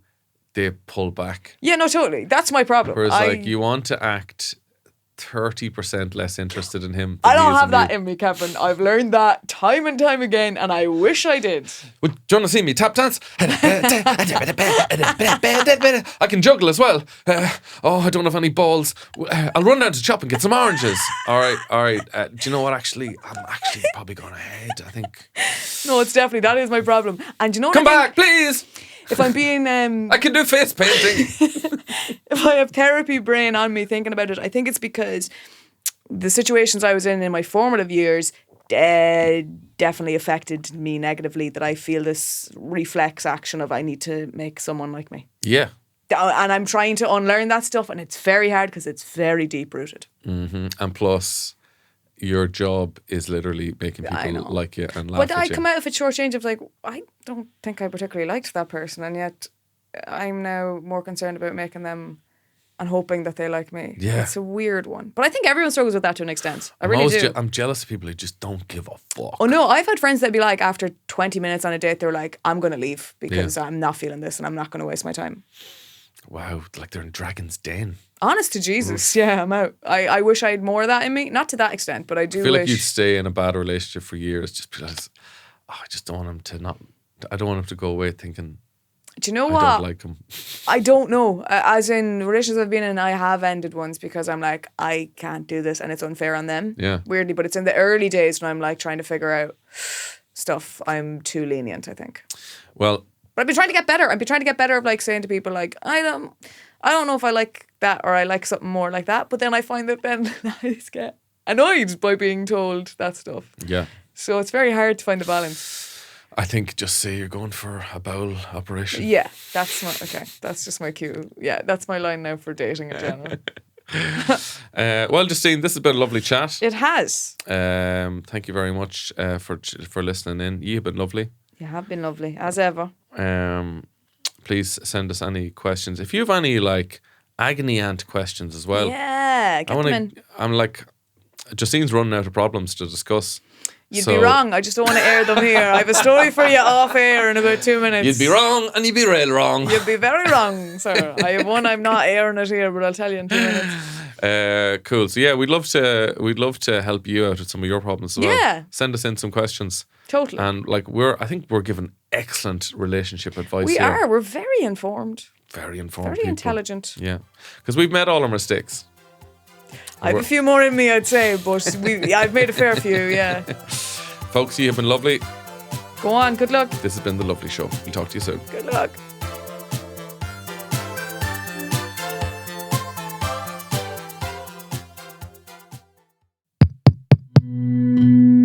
they pull back. Yeah, no, totally. That's my problem. Whereas you want to act 30% less interested in him. I don't have that in me, Kevin. I've learned that time and time again, and I wish I did. Well, do you want to see me tap dance? I can juggle as well. I don't have any balls. I'll run down to shop and get some oranges. All right. Do you know what? Actually, I'm probably going ahead, I think. No, it's definitely, that is my problem. And do you know what? Come back, please. If I'm being... I can do face painting. If I have therapy brain on me thinking about it, I think it's because the situations I was in my formative years definitely affected me negatively, that I feel this reflex action of I need to make someone like me. Yeah. And I'm trying to unlearn that stuff, and it's very hard because it's very deep-rooted. Mm-hmm. And plus... your job is literally making people like you and laugh at you. But I come out of it shortchanged of like, I don't think I particularly liked that person, and yet I'm now more concerned about making them and hoping that they like me. Yeah. It's a weird one. But I think everyone struggles with that to an extent. I really do. I'm jealous of people who just don't give a fuck. Oh no, I've had friends that be like, after 20 minutes on a date, they're like, I'm going to leave because I'm not feeling this and I'm not going to waste my time. Wow, like they're in Dragon's Den. Honest to Jesus, yeah, I'm out. I wish I had more of that in me. Not to that extent, but I do I feel wish... like you'd stay in a bad relationship for years just because I just don't want him to not... I don't want him to go away thinking... Do you know what? I don't like him. I don't know. As in relationships I've been in, I have ended ones because I'm like, I can't do this and it's unfair on them. Yeah. Weirdly, but it's in the early days when I'm like trying to figure out stuff. I'm too lenient, I think. Well... But I've been trying to get better. I've been trying to get better of like saying to people like, I don't know if I like that or I like something more like that. But then I find that then I just get annoyed by being told that stuff. Yeah. So it's very hard to find the balance. I think just say you're going for a bowel operation. Yeah, that's just my cue. Yeah, that's my line now for dating in general. Well, Justine, this has been a lovely chat. It has. Thank you very much for listening in. You've been lovely. You have been lovely, as ever. Please send us any questions. If you have any like agony aunt questions as well. Yeah, get them in. I'm like, Justine's running out of problems to discuss. You'd be wrong. I just don't want to air them here. I have a story for you off air in about 2 minutes. You'd be wrong and you'd be real wrong. You'd be very wrong, sir. I have one. I'm not airing it here, but I'll tell you in 2 minutes. Cool. So yeah, we'd love to help you out with some of your problems as well. Yeah. Send us in some questions. Totally. And like I think we're giving excellent relationship advice. We here. are. We're very informed. Very informed. Very people. Intelligent. Yeah. Because we've made all our mistakes. I have a few more in me, I'd say, but I've made a fair few, yeah. Folks, you have been lovely. Go on, good luck. This has been The Lovely Show. We'll talk to you soon. Good luck.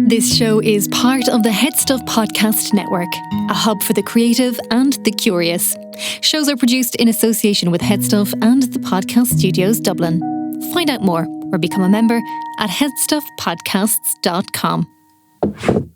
This show is part of the HeadStuff Podcast Network, a hub for the creative and the curious. Shows are produced in association with HeadStuff and the Podcast Studios Dublin. Find out more or become a member at headstuffpodcasts.com.